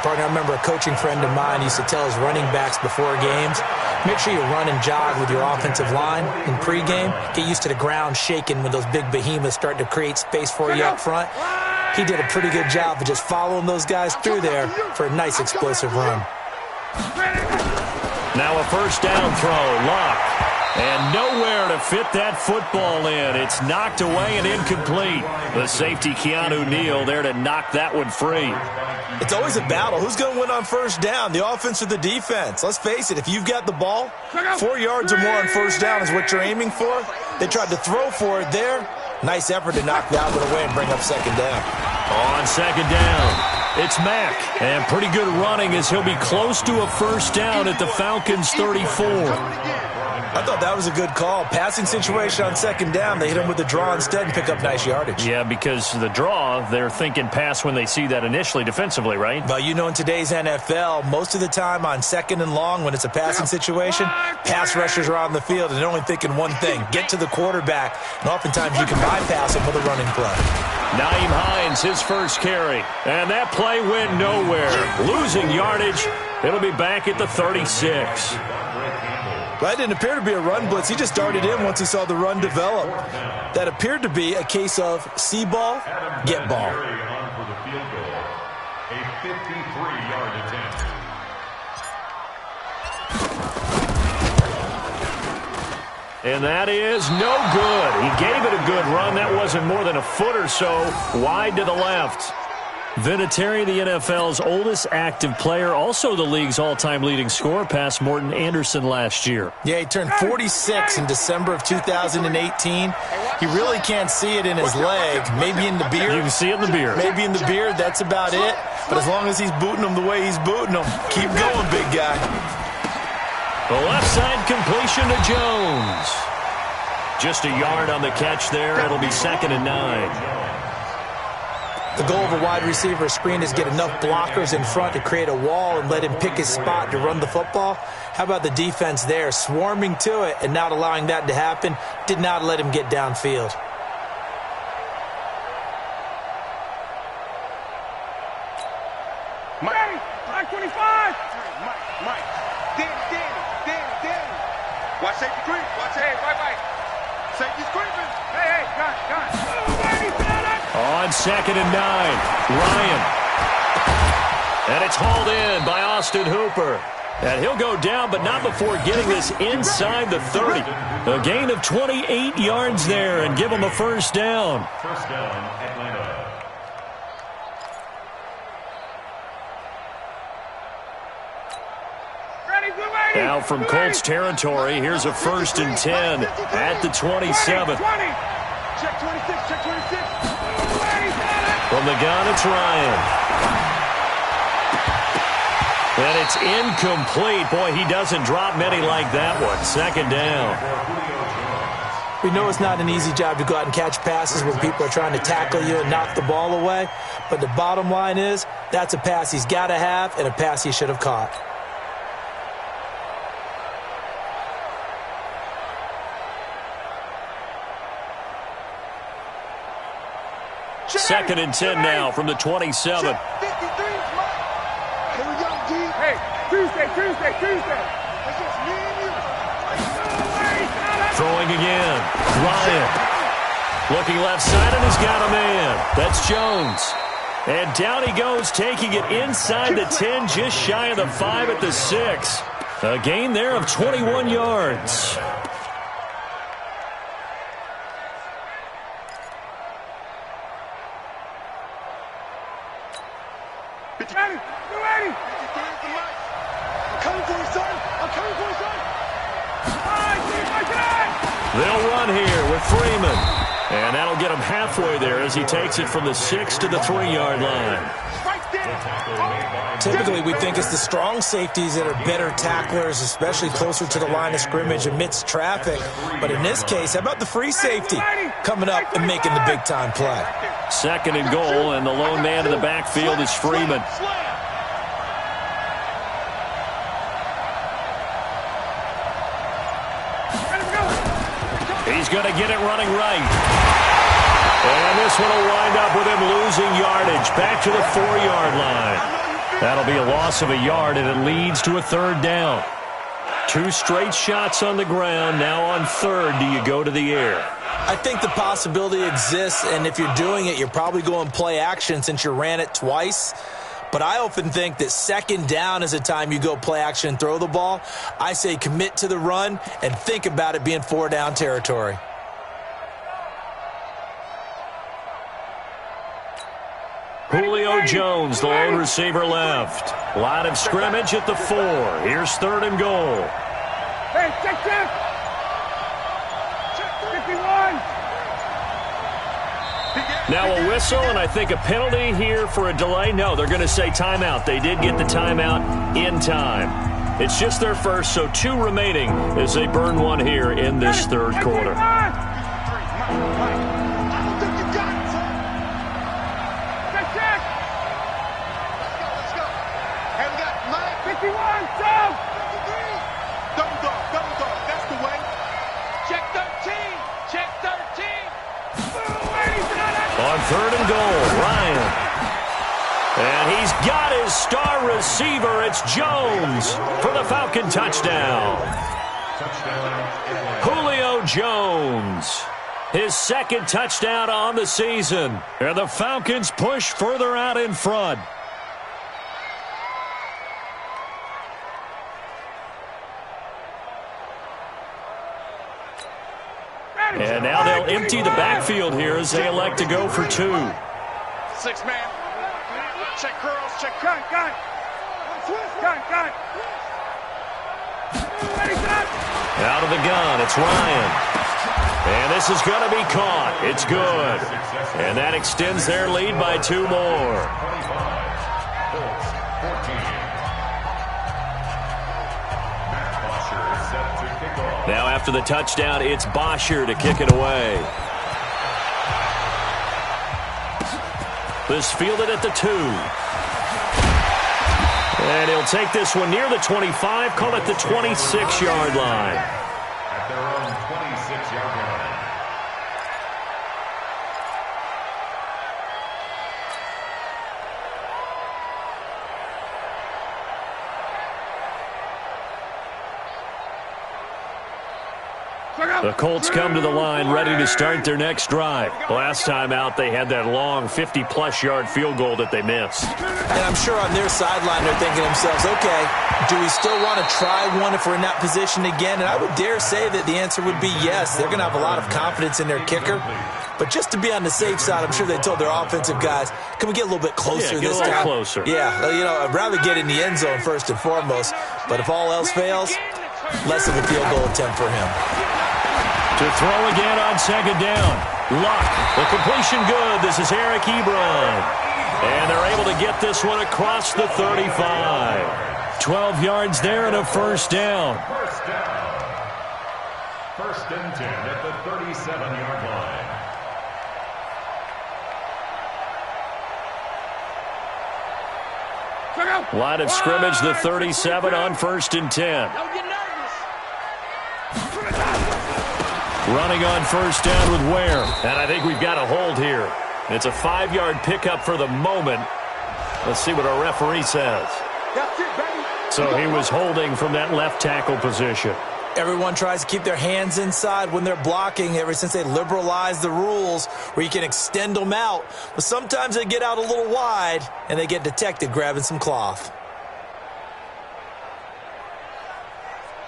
Partner, I remember a coaching friend of mine used to tell his running backs before games, make sure you run and jog with your offensive line in pregame. Get used to the ground shaking when those big behemoths start to create space for you up front. He did a pretty good job of just following those guys through there for a nice explosive run. Now a first down throw, Luck. And nowhere to fit that football in. It's knocked away and incomplete. The safety, Keanu Neal, there to knock that one free. It's always a battle. Who's going to win on first down, the offense or the defense? Let's face it, if you've got the ball, 4 yards or more on first down is what you're aiming for. They tried to throw for it there. Nice effort to knock that one away and bring up 2nd down. On 2nd down, it's Mack. And pretty good running as he'll be close to a first down at the Falcons' 34. I thought that was a good call. Passing situation on 2nd down. They hit him with the draw instead and pick up nice yardage. Yeah, because the draw, they're thinking pass when they see that initially defensively, right? But you know, in today's NFL, most of the time on 2nd and long, when it's a passing situation, pass rushers are on the field and they're only thinking one thing, get to the quarterback. And oftentimes you can bypass him with a running play. Naeem Hines, his first carry. And that play went nowhere. Losing yardage. It'll be back at the 36. That didn't appear to be a run blitz. He just darted in once he saw the run develop. That appeared to be a case of see ball, get ball. A 53-yard attempt. And that is no good. He gave it a good run. That wasn't more than a foot or so wide to the left. Vinatieri, the NFL's oldest active player, also the league's all-time leading scorer, past Morton Anderson last year. Yeah, he turned 46 in December of 2018. He really can't see it in his leg, maybe in the beard. You can see it in the beard. Maybe in the beard, that's about it. But as long as he's booting them the way he's booting them, keep going, big guy. The left side completion to Jones. Just a yard on the catch there. It'll be 2nd and 9. The goal of a wide receiver screen is get enough blockers in front to create a wall and let him pick his spot to run the football. How about the defense there, swarming to it and not allowing that to happen? Did not let him get downfield. Mike 25. Mike. Danny. Watch safety creep. Watch it. Hey, right. Safety's creeping. Hey, gun. On 2nd and 9, Ryan. And it's hauled in by Austin Hooper. And he'll go down, but not before getting this inside the 30. A gain of 28 yards there and give him a first down. First down, Atlanta. Ready, Now from Colts territory, here's a 1st and 10 at the 27. Check 26, check 26. From the gun, it's Ryan. And it's incomplete. Boy, he doesn't drop many like that one. 2nd down. We know it's not an easy job to go out and catch passes when people are trying to tackle you and knock the ball away. But the bottom line is, that's a pass he's got to have and a pass he should have caught. Second and 10 now from the 27. Here we go, D. Hey, Tuesday. That's just me and you. Throwing again. Ryan. Looking left side, and he's got a man. That's Jones. And down he goes, taking it inside the 10, just shy of the 5 at the 6. A gain there of 21 yards. Ready. I'm coming for you, son. They'll run here with Freeman. And that'll get him halfway there as he takes it from the 6 to the 3-yard line. Typically, we think it's the strong safeties that are better tacklers, especially closer to the line of scrimmage amidst traffic. But in this case, how about the free safety coming up and making the big-time play? 2nd and goal, and the lone man in the backfield is Freeman. He's going to get it running right. And this one will wind up with him losing yardage back to the 4-yard line. That'll be a loss of a yard, and it leads to a 3rd down. 2 straight shots on the ground. Now on 3rd, do you go to the air? I think the possibility exists, and if you're doing it, you're probably going play action since you ran it twice. But I often think that 2nd down is a time you go play action and throw the ball. I say commit to the run and think about it being 4-down territory. Julio Jones, the lone receiver left. Line of scrimmage at the 4. Here's 3rd and goal. Hey, check. 51. Now a whistle, and I think a penalty here for a delay. No, they're going to say timeout. They did get the timeout in time. It's just their first, so 2 remaining as they burn one here in this 3rd quarter. On 3rd and goal, Ryan. And he's got his star receiver. It's Jones for the Falcon touchdown. Julio Jones, his 2nd touchdown on the season. And the Falcons push further out in front. And now they'll empty the backfield here as they elect to go for 2. 6-man. Check curls. Check gun. Out of the gun, it's Ryan. And this is going to be caught. It's good. And that extends their lead by 2 more. Now after the touchdown, it's Bosher to kick it away. This fielded at the 2. And he'll take this one near the 25, call it the 26-yard line. At their own 26-yard line. The Colts come to the line ready to start their next drive. Last time out, they had that long 50-plus yard field goal that they missed. And I'm sure on their sideline they're thinking to themselves, okay, do we still want to try one if we're in that position again? And I would dare say that the answer would be yes. They're going to have a lot of confidence in their kicker. But just to be on the safe side, I'm sure they told their offensive guys, can we get a little bit closer this time? Closer. Yeah, I'd rather get in the end zone first and foremost. But if all else fails, less of a field goal attempt for him. To throw again on second down. Luck. The completion good. This is Eric Ebron. And they're able to get this one across the 35. 12 yards there and a first down. First down. First and 10 at the 37-yard line. Line of scrimmage, the 37 on first and 10. Running on first down with Ware. And I think we've got a hold here. It's a 5-yard pickup for the moment. Let's see what our referee says. So he was holding from that left tackle position. Everyone tries to keep their hands inside when they're blocking ever since they liberalized the rules where you can extend them out. But sometimes they get out a little wide and they get detected grabbing some cloth.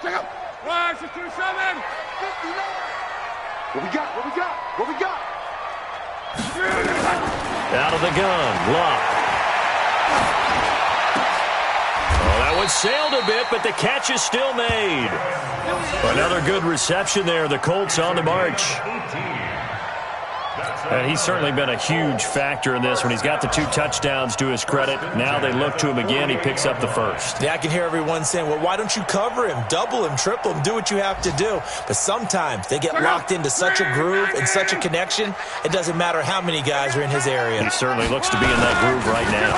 Check out. 1, 6, 2, 7, 59. What we got? What we got? What we got? Out of the gun, Luck. Oh, that one sailed a bit, but the catch is still made. Another good reception there. The Colts on the march. And he's certainly been a huge factor in this when he's got the 2 touchdowns to his credit. Now they look to him again. He picks up the first. Yeah, I can hear everyone saying, well, why don't you cover him, double him, triple him, do what you have to do. But sometimes they get locked into such a groove and such a connection, it doesn't matter how many guys are in his area. He certainly looks to be in that groove right now.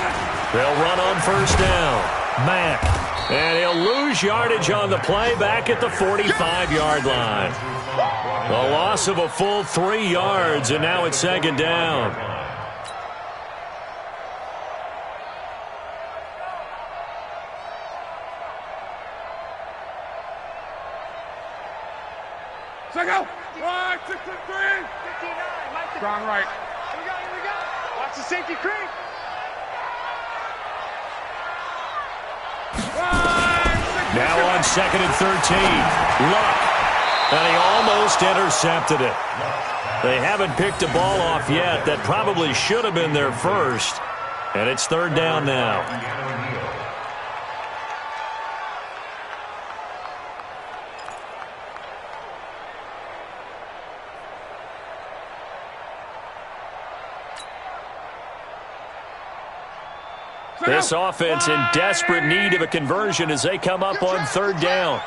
They'll run on first down. Mack. And he'll lose yardage on the play back at the 45-yard line. A loss of a full 3 yards, and now it's second down. Check out. 1, 6, 2, 3. 59. Strong right. Here we go. Watch the safety creep. Now on second and 13. Luck. And he almost intercepted it. They haven't picked a ball off yet. That probably should have been their first. And it's third down now. This offense in desperate need of a conversion as they come up on third down.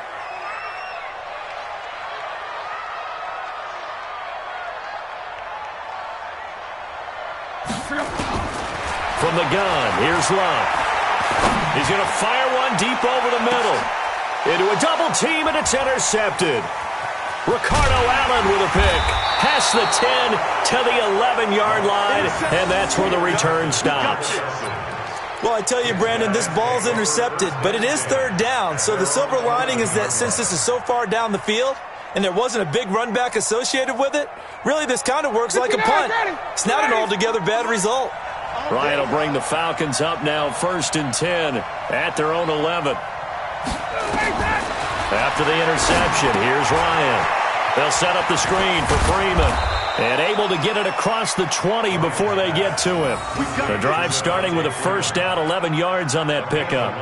From the gun, here's Luck. He's going to fire one deep over the middle. Into a double team, and it's intercepted. Ricardo Allen with a pick. Past the 10 to the 11-yard line, and that's where the return stops. Well, I tell you, Brandon, this ball's intercepted, but it is third down. So the silver lining is that since this is so far down the field and there wasn't a big run back associated with it, really this kind of works like a punt. It's not an altogether bad result. Ryan will bring the Falcons up now first and 10 at their own 11. After the interception, here's Ryan. They'll set up the screen for Freeman. And able to get it across the 20 before they get to him. The drive starting with a first down, 11 yards on that pickup.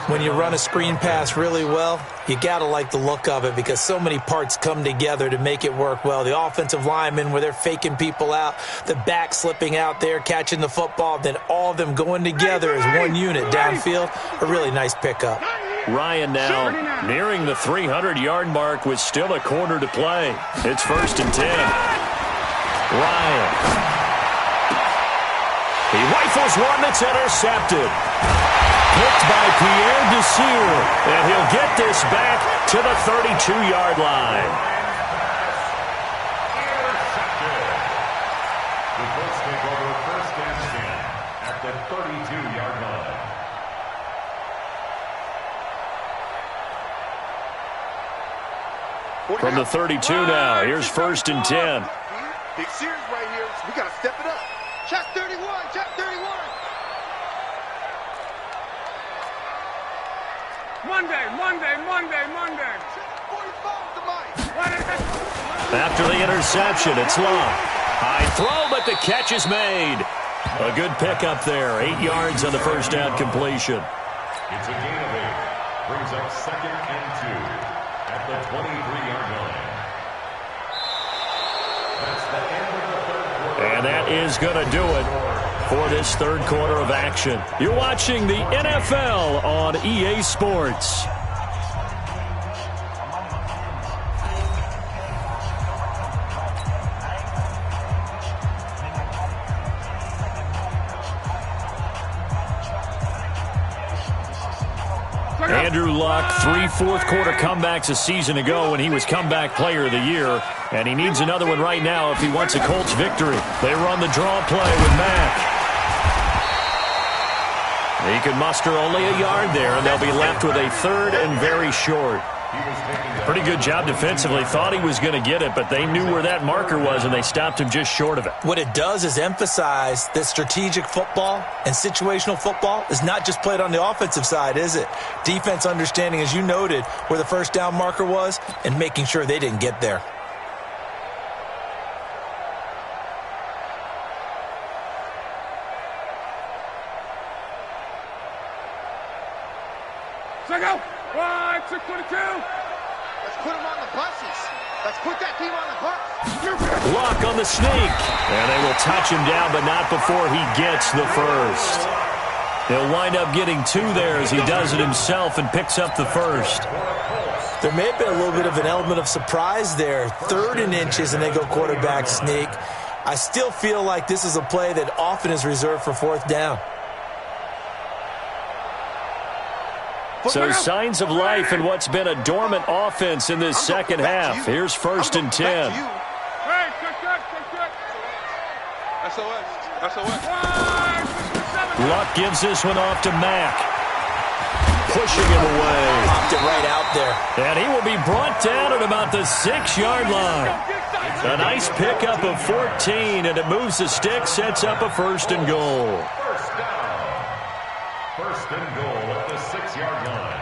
When you run a screen pass really well, you got to like the look of it because so many parts come together to make it work well. The offensive linemen where they're faking people out, the back slipping out there, catching the football, then all of them going together as one unit downfield. A really nice pickup. Ryan now nearing the 300-yard mark with still a quarter to play. It's first and 10. Ryan. He rifles one that's intercepted. Picked by Pierre Desir, and he'll get this back to the 32-yard line. The Colts take over first and 10 at the 32-yard line. From the 32 now, here's 1st and 10. Big series right here. We got to step it up. Check 31. Check 31. Monday. 45 to Mike. After the interception, it's long. High throw, but the catch is made. A good pickup there. 8 yards on the first down completion. It's a gain of 8. Brings up 2nd and 2 at the 23-yard line. That's the end of the third quarter. And that is going to do it for this third quarter of action. You're watching the NFL on EA Sports. Andrew Luck, 3 fourth-quarter comebacks a season ago when he was comeback player of the year, and he needs another one right now if he wants a Colts victory. They run the draw play with Mack. He can muster only a yard there, and they'll be left with a 3rd and very short. Pretty good job defensively. Thought he was going to get it, but they knew where that marker was, and they stopped him just short of it. What it does is emphasize that strategic football and situational football is not just played on the offensive side, is it? Defense understanding, as you noted, where the first down marker was and making sure they didn't get there. Go. 622. Let's put them on the buses. Let's put that team on the bus. Luck on the sneak. And they will touch him down, but not before he gets the first. He'll wind up getting 2 there as he does it himself and picks up the first. There may have been a little bit of an element of surprise there. 3rd and inches, and they go quarterback sneak. I still feel like this is a play that often is reserved for 4th down. So signs of life in what's been a dormant offense in this second half. Here's 1st and 10. Hey, check. SOS. Luck gives this one off to Mack. Pushing him away. Popped it right out there. And he will be brought down at about the 6-yard line. A nice pickup of 14, and it moves the stick, sets up a 1st and goal. First down. 1st and goal at the 6-yard line.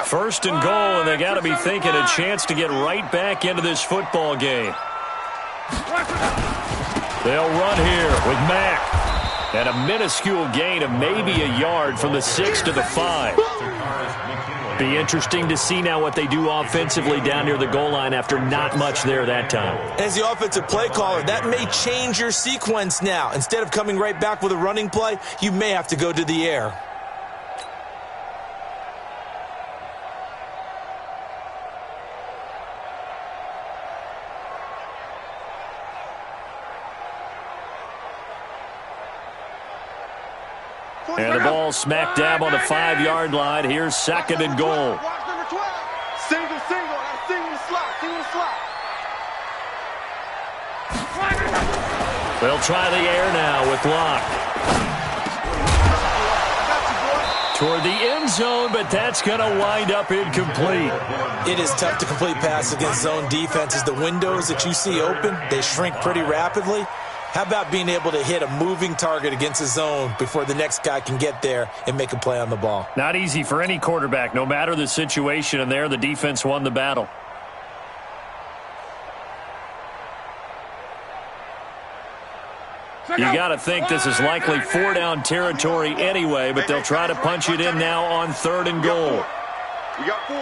First and goal, and they got to be thinking a chance to get right back into this football game. They'll run here with Mack. And a minuscule gain of maybe a yard from the 6 to the 5. Be interesting to see now what they do offensively down near the goal line after not much there that time. As the offensive play caller, that may change your sequence now. Instead of coming right back with a running play, you may have to go to the air. And the ball smack dab on the 5-yard line. Here's 2nd and goal. Watch number 12. Single. Single slot. They'll try the air now with Luck. Toward the end zone, but that's going to wind up incomplete. It is tough to complete passes against zone defenses. The windows that you see open, they shrink pretty rapidly. How about being able to hit a moving target against a zone before the next guy can get there and make a play on the ball? Not easy for any quarterback, no matter the situation, and there the defense won the battle. You got to think this is likely 4-down territory anyway, but they'll try to punch it in now on 3rd and goal. We got 4.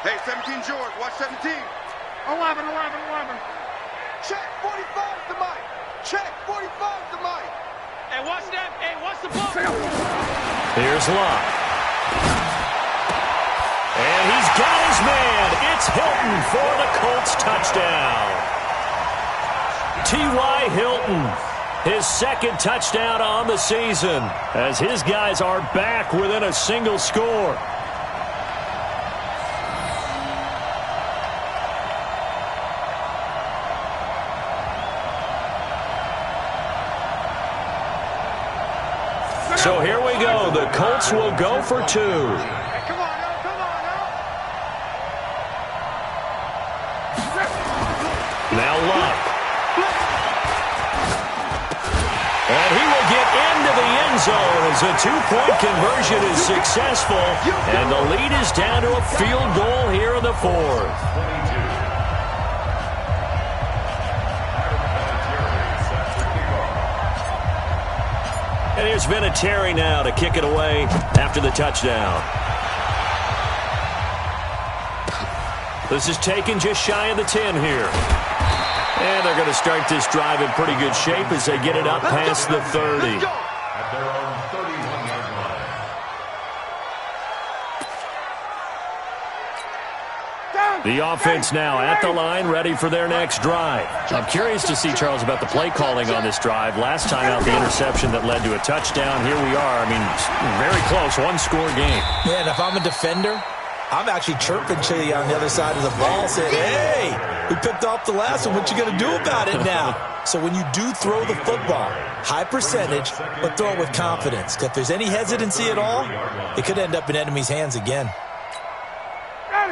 Hey, 17 George, watch 17. 11. Check 45 to Mike. Check 45 to Mike. Hey, watch that. Hey, watch the ball. Here's Luck. And he's got his man. It's Hilton for the Colts touchdown. T.Y. Hilton, his second touchdown on the season, as his guys are back within a single score. So here we go. The Colts will go for 2. Now Luck. And he will get into the end zone as a 2-point conversion is successful. And the lead is down to a field goal here in the 4th. And here's Vinatieri now to kick it away after the touchdown. This is taken just shy of the 10 here. And they're going to start this drive in pretty good shape as they get it up past the 30. At their own 31-yard line. The offense now at the line, ready for their next drive. I'm curious to see, Charles, about the play calling on this drive. Last time out, the interception that led to a touchdown. Here we are. I mean, very close, one-score game. Man, if I'm a defender, I'm actually chirping to you on the other side of the ball, saying, hey, we picked off the last one. What you going to do about it now? So when you do throw the football, high percentage, but throw it with confidence. If there's any hesitancy at all, it could end up in enemy's hands again.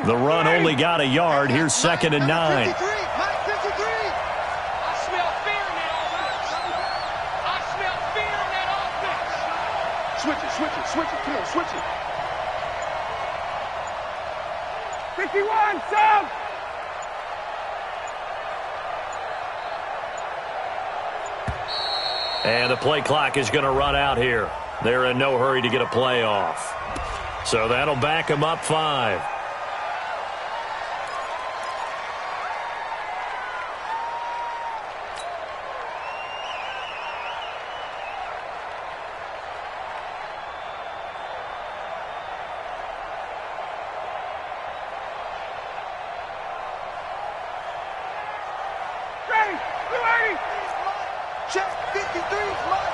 The run only got a yard. Here's 2nd and 9. I smell fear in that offense. I smell fear in that offense. Switch it. Come on, switch it. 51, Sam! And the play clock is going to run out here. They're in no hurry to get a play off. So that'll back them up 5. Check, 53, Mike.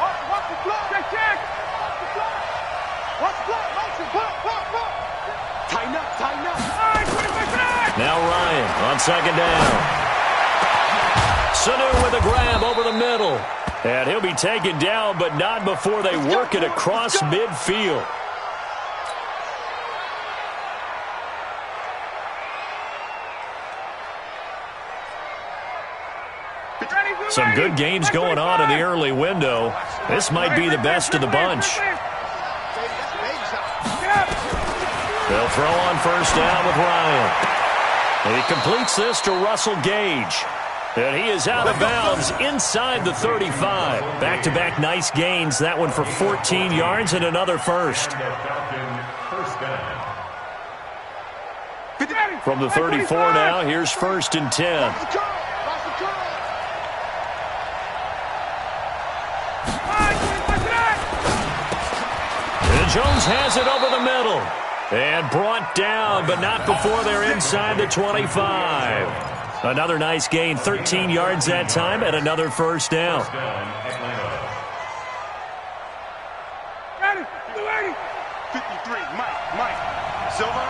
Watch the block. Check. Watch the block. Motion, block. Tighten up. All right, 25. Now Ryan on 2nd down. Sanu with a grab over the middle. And he'll be taken down, but not before they work it across midfield. Some good games going on in the early window. This might be the best of the bunch. They'll throw on 1st down with Ryan. And he completes this to Russell Gage. And he is out of bounds inside the 35. Back-to-back nice gains. That one for 14 yards and another first. From the 34 now, here's 1st and 10. Jones has it over the middle. And brought down, but not before they're inside the 25. Another nice gain, 13 yards that time, and another 1st down. 53, Mike. Silver.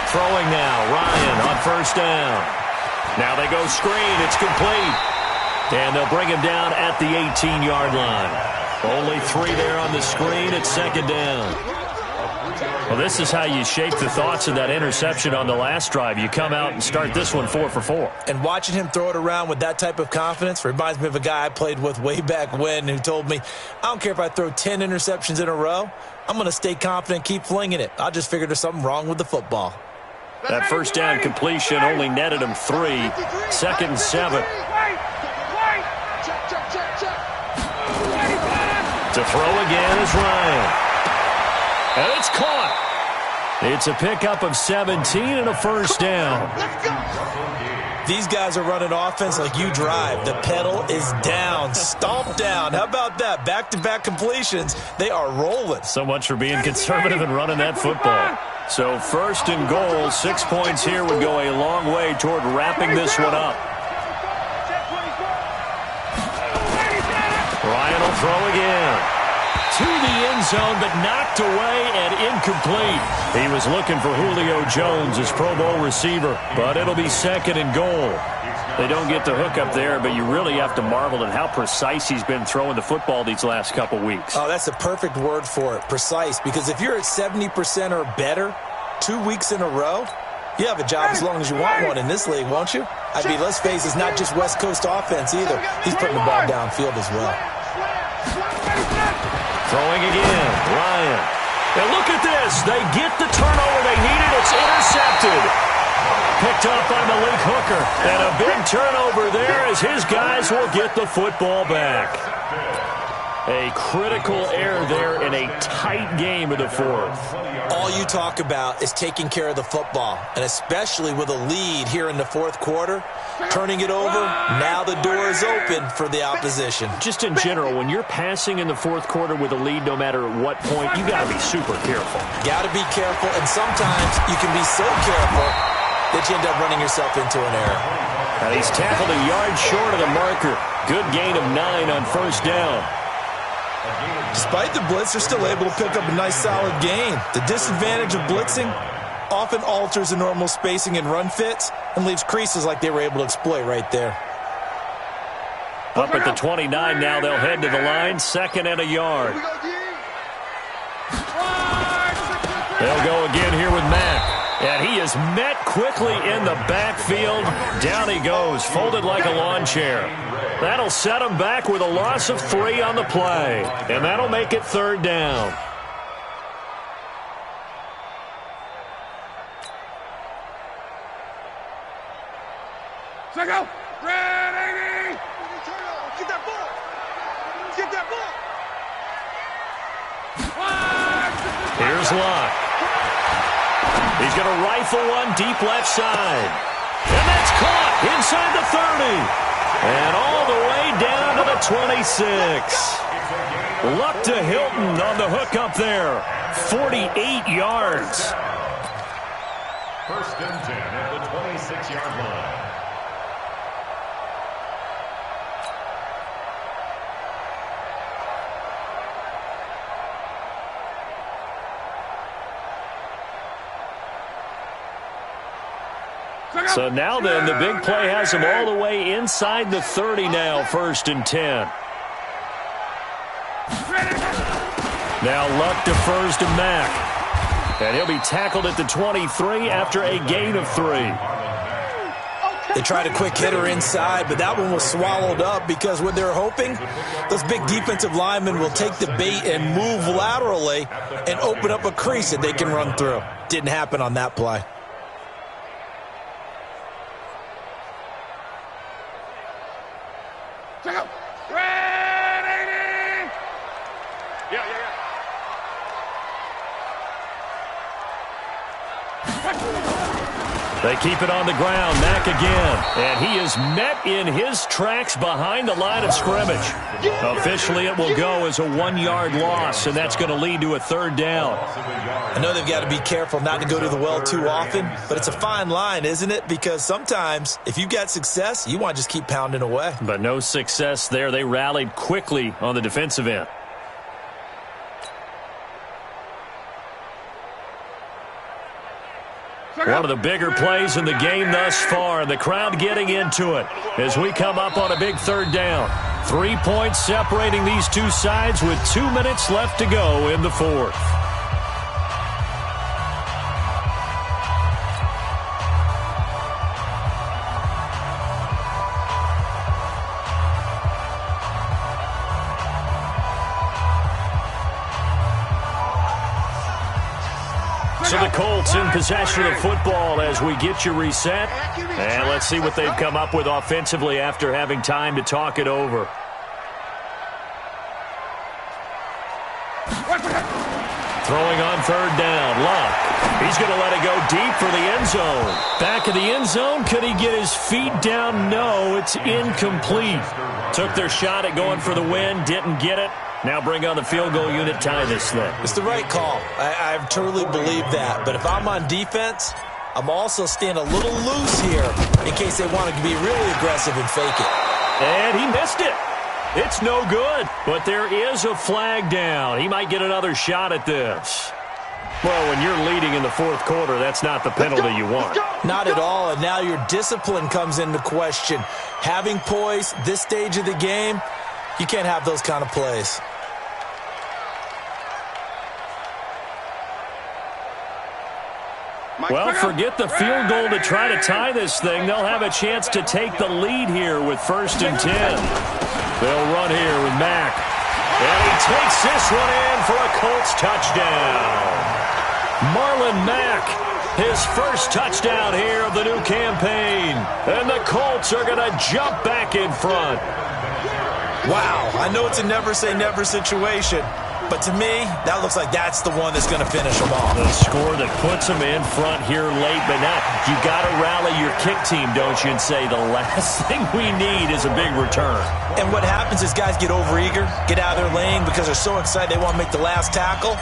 Throwing now, Ryan on 1st down. Now they go screen, it's complete. And they'll bring him down at the 18-yard line. Only 3 there on the screen at 2nd down. Well, this is how you shape the thoughts of that interception on the last drive. You come out and start this one 4 for 4. And watching him throw it around with that type of confidence reminds me of a guy I played with way back when who told me, I don't care if I throw 10 interceptions in a row. I'm going to stay confident, keep flinging it. I just figured there's something wrong with the football. That 1st down completion only netted him 3. 2nd and 7. To throw again is Ryan. And it's caught. It's a pickup of 17 and a 1st down. These guys are running offense like you drive. The pedal is down, stomp down. How about that? Back-to-back completions. They are rolling. So much for being conservative and running that football. So first and goal, 6 points here would go a long way toward wrapping this one up. Ryan will throw again. To the end zone, but knocked away and incomplete. He was looking for Julio Jones, his Pro Bowl receiver, but it'll be second and goal. They don't get the hook up there, but you really have to marvel at how precise he's been throwing the football these last couple weeks. Oh, that's a perfect word for it, precise, because if you're at 70% or better 2 weeks in a row, you have a job as long as you want one in this league, won't you? I mean, let's face it, it's not just West Coast offense either. He's putting the ball downfield as well. Throwing again, Ryan. And look at this. They get the turnover they needed. It's intercepted. Picked up by Malik Hooker. And a big turnover there as his guys will get the football back. A critical error there in a tight game of the fourth. All you talk about is taking care of the football, and especially with a lead here in the fourth quarter, turning it over, now the door is open for the opposition. Just in general, when you're passing in the fourth quarter with a lead, no matter at what point, you got to be super careful. Got to be careful, and sometimes you can be so careful that you end up running yourself into an error. And he's tackled a yard short of the marker. Good gain of 9 on first down. Despite the blitz, they're still able to pick up a nice solid gain. The disadvantage of blitzing often alters the normal spacing and run fits and leaves creases like they were able to exploit right there. Up at the 29 now, they'll head to the line, second and a yard. They'll go again here with Mack. And he is met quickly in the backfield. Down he goes, folded like a lawn chair. That'll set him back with a loss of 3 on the play. And that'll make it third down. Check out. Ready. Get that ball. Get that ball. Here's Locke. He's going to rifle one deep left side. And that's caught inside the 30. And all the way down to the 26. Luck to Hilton on the hook up there. 48 yards. First and 10 at the 26-yard line. So now then, the big play has him all the way inside the 30 now, first and 10. Now Luck defers to Mack. And he'll be tackled at the 23 after a gain of 3. They tried a quick hitter inside, but that one was swallowed up because what they're hoping, those big defensive linemen will take the bait and move laterally and open up a crease that they can run through. Didn't happen on that play. They keep it on the ground. Mack again. And he is met in his tracks behind the line of scrimmage. Officially, it will go as a 1-yard loss, and that's going to lead to a third down. I know they've got to be careful not to go to the well too often, but it's a fine line, isn't it? Because sometimes, if you've got success, you want to just keep pounding away. But no success there. They rallied quickly on the defensive end. One of the bigger plays in the game thus far. The crowd getting into it as we come up on a big third down. 3 points separating these two sides with 2 minutes left to go in the fourth. So the Colts in possession of the football as we get you reset. And let's see what they've come up with offensively after having time to talk it over. Throwing on third down, Luck. He's going to let it go deep for the end zone. Back of the end zone, could he get his feet down? No, it's incomplete. Took their shot at going for the win, didn't get it. Now bring on the field goal unit, tie this thing. It's the right call. I truly believe that. But if I'm on defense, I'm also staying a little loose here in case they want to be really aggressive and fake it. And he missed it. It's no good. But there is a flag down. He might get another shot at this. Well, when you're leading in the fourth quarter, that's not the penalty you want. Not at all, and now your discipline comes into question. Having poise this stage of the game, you can't have those kind of plays. Well, forget the field goal to try to tie this thing. They'll have a chance to take the lead here with 1st and 10. They'll run here with Mack. And he takes this one in for a Colts touchdown. Marlon Mack, his first touchdown here of the new campaign. And the Colts are going to jump back in front. Wow, I know it's a never-say-never situation, but to me, that looks like that's the one that's going to finish them off. The score that puts them in front here late, but now you got to rally your kick team, don't you, and say the last thing we need is a big return. And what happens is guys get overeager, get out of their lane because they're so excited they want to make the last tackle.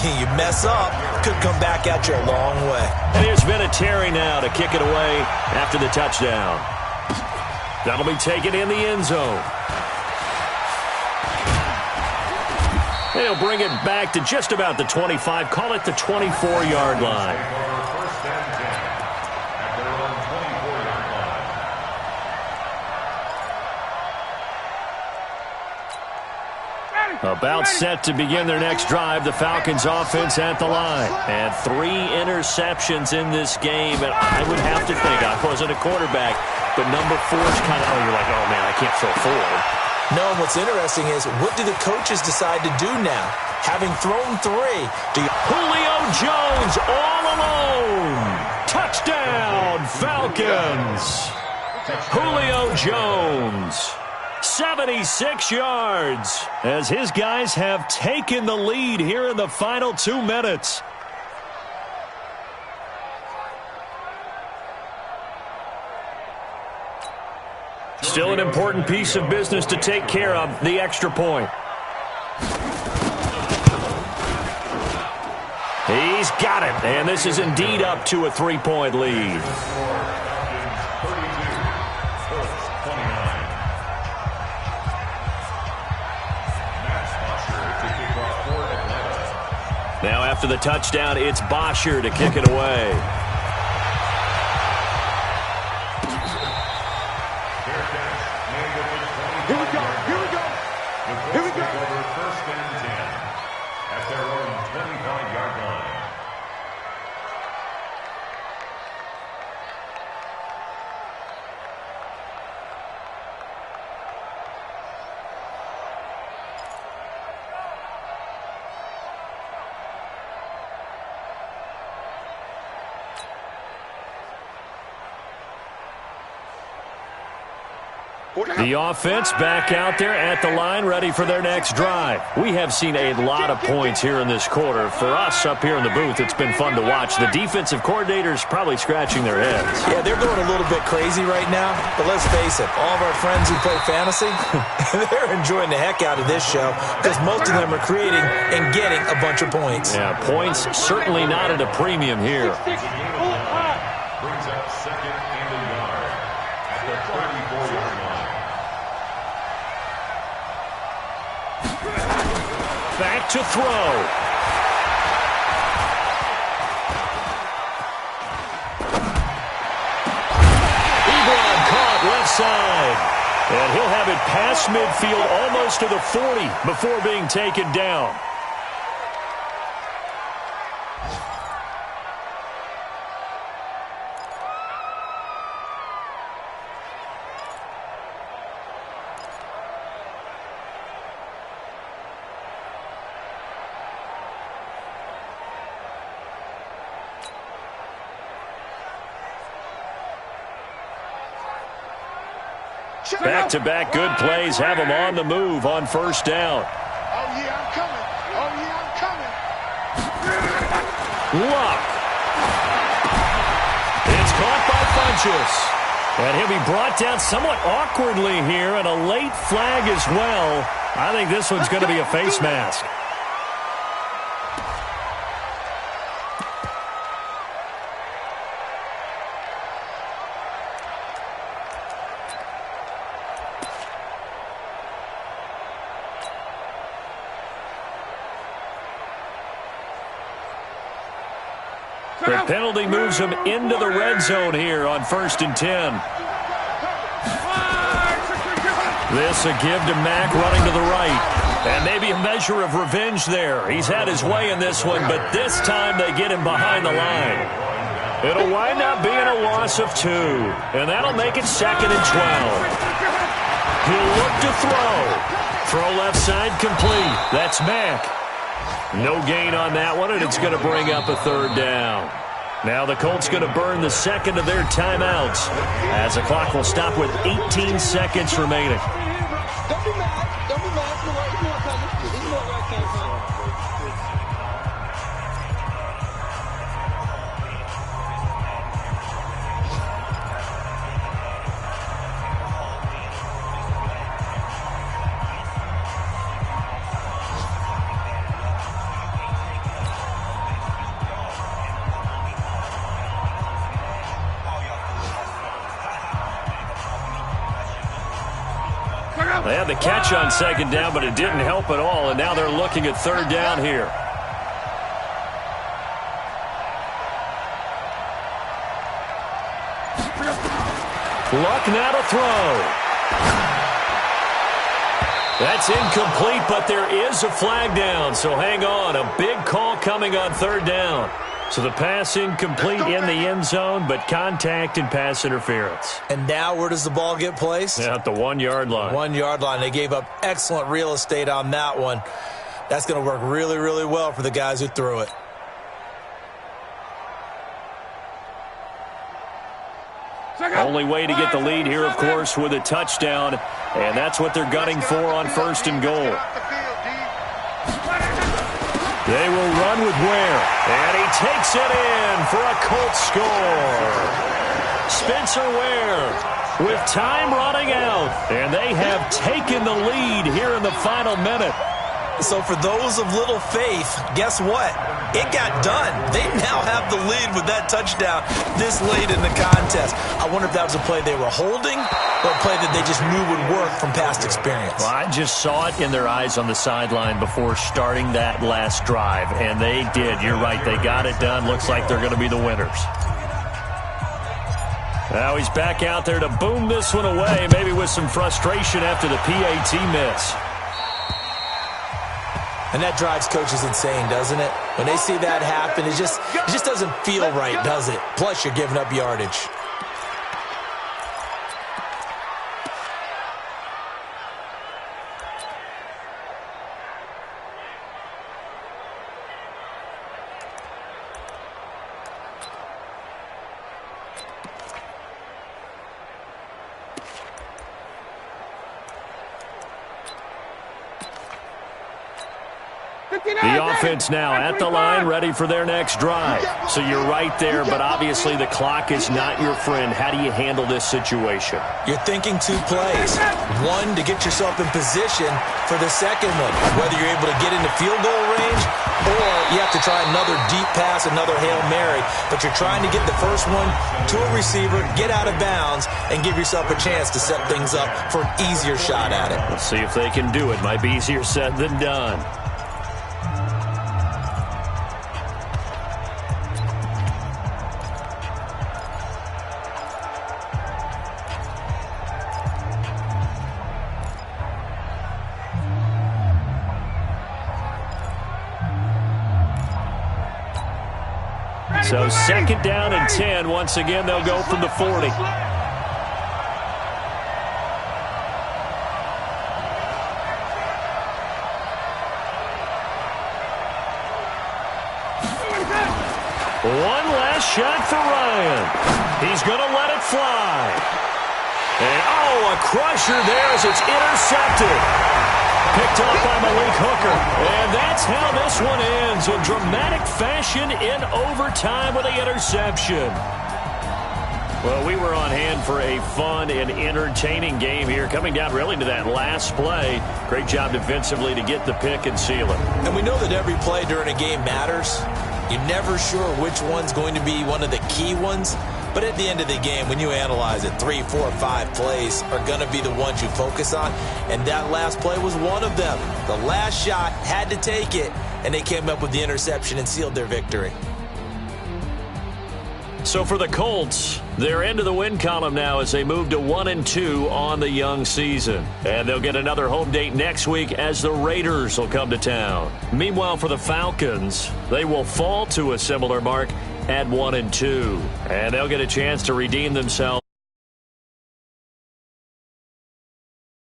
You mess up, could come back at you a long way. And here's Vinatieri now to kick it away after the touchdown. That'll be taken in the end zone. They'll bring it back to just about the 25, call it the 24-yard line. About set to begin their next drive, the Falcons offense at the line. And 3 interceptions in this game, and I would have to think, I wasn't a quarterback, but number 4 is kind of, you're like, oh man, I can't throw 4. No, and what's interesting is, what do the coaches decide to do now? Having thrown 3, Julio Jones all alone. Touchdown, Falcons. Julio Jones, 76 yards, as his guys have taken the lead here in the final 2 minutes. Still an important piece of business to take care of, the extra point. He's got it, and this is indeed up to a 3-point lead. Now after the touchdown, it's Bosher to kick it away. Here we go. Here we go. First and 10 at their own 25-yard line. The offense back out there at the line, ready for their next drive. We have seen a lot of points here in this quarter. For us up here in the booth, it's been fun to watch. The defensive coordinators probably scratching their heads. Yeah, they're going a little bit crazy right now, but let's face it, all of our friends who play fantasy, they're enjoying the heck out of this show because most of them are creating and getting a bunch of points. Yeah, points certainly not at a premium here. Brings up 2nd and a yard at the 34-yard line. Back to throw. Ebron caught left side. And he'll have it past midfield almost to the 40 before being taken down. Back-to-back good plays have them on the move on first down. Oh, yeah, I'm coming. Oh, yeah, I'm coming. Luck. It's caught by Funchess. And he'll be brought down somewhat awkwardly here, and a late flag as well. I think this one's going to be a face mask. The penalty moves him into the red zone here on 1st and 10. This a give to Mack running to the right. And maybe a measure of revenge there. He's had his way in this one, but this time they get him behind the line. It'll wind up being a loss of 2. And that'll make it 2nd and 12. He'll look to throw. Throw left side complete. That's Mack. No gain on that one, and it's going to bring up a 3rd down. Now the Colts going to burn the second of their timeouts as the clock will stop with 18 seconds remaining. Don't be mad. Don't be mad. You know what coming. You know where I came from. They had the catch on 2nd down, but it didn't help at all, and now they're looking at 3rd down here. Luck now to throw. That's incomplete, but there is a flag down, so hang on. A big call coming on 3rd down. So the pass incomplete in the end zone, but contact and pass interference. And now where does the ball get placed? Yeah, at the 1-yard line. 1-yard line. They gave up excellent real estate on that one. That's going to work really, really well for the guys who threw it. Only way to get the lead here, of course, with a touchdown, and that's what they're gunning for on 1st and goal. They will run with Ware, and he takes it in for a Colts score. Spencer Ware with time running out, and they have taken the lead here in the final minute. So for those of little faith, guess what? It got done. They now have the lead with that touchdown this late in the contest. I wonder if that was a play they were holding or a play that they just knew would work from past experience. Well, I just saw it in their eyes on the sideline before starting that last drive, and they did. You're right. They got it done. Looks like they're going to be the winners. Now he's back out there to boom this one away, maybe with some frustration after the PAT miss. And that drives coaches insane, doesn't it? When they see that happen, it just doesn't feel right, does it? Plus, you're giving up yardage. The offense now at the line, ready for their next drive. So you're right there, but obviously the clock is not your friend. How do you handle this situation? You're thinking 2 plays. One, to get yourself in position for the second one, whether you're able to get into field goal range or you have to try another deep pass, another Hail Mary. But you're trying to get the first one to a receiver, get out of bounds, and give yourself a chance to set things up for an easier shot at it. Let's see if they can do it. Might be easier said than done. So 2nd down and 10. Once again, they'll go from the 40. One last shot for Ryan. He's going to let it fly. And, a crusher there as it's intercepted. Picked up by Malik Hooker. And that's how this one ends. A dramatic fashion in overtime with the interception. Well, we were on hand for a fun and entertaining game here, coming down really to that last play. Great job defensively to get the pick and seal it. And we know that every play during a game matters. You're never sure which one's going to be one of the key ones. But at the end of the game, when you analyze it, 3, 4, 5 plays are going to be the ones you focus on. And that last play was one of them. The last shot had to take it, and they came up with the interception and sealed their victory. So for the Colts, they're into the win column now as they move to 1-2 on the young season. And they'll get another home date next week as the Raiders will come to town. Meanwhile, for the Falcons, they will fall to a similar mark at 1-2. And they'll get a chance to redeem themselves.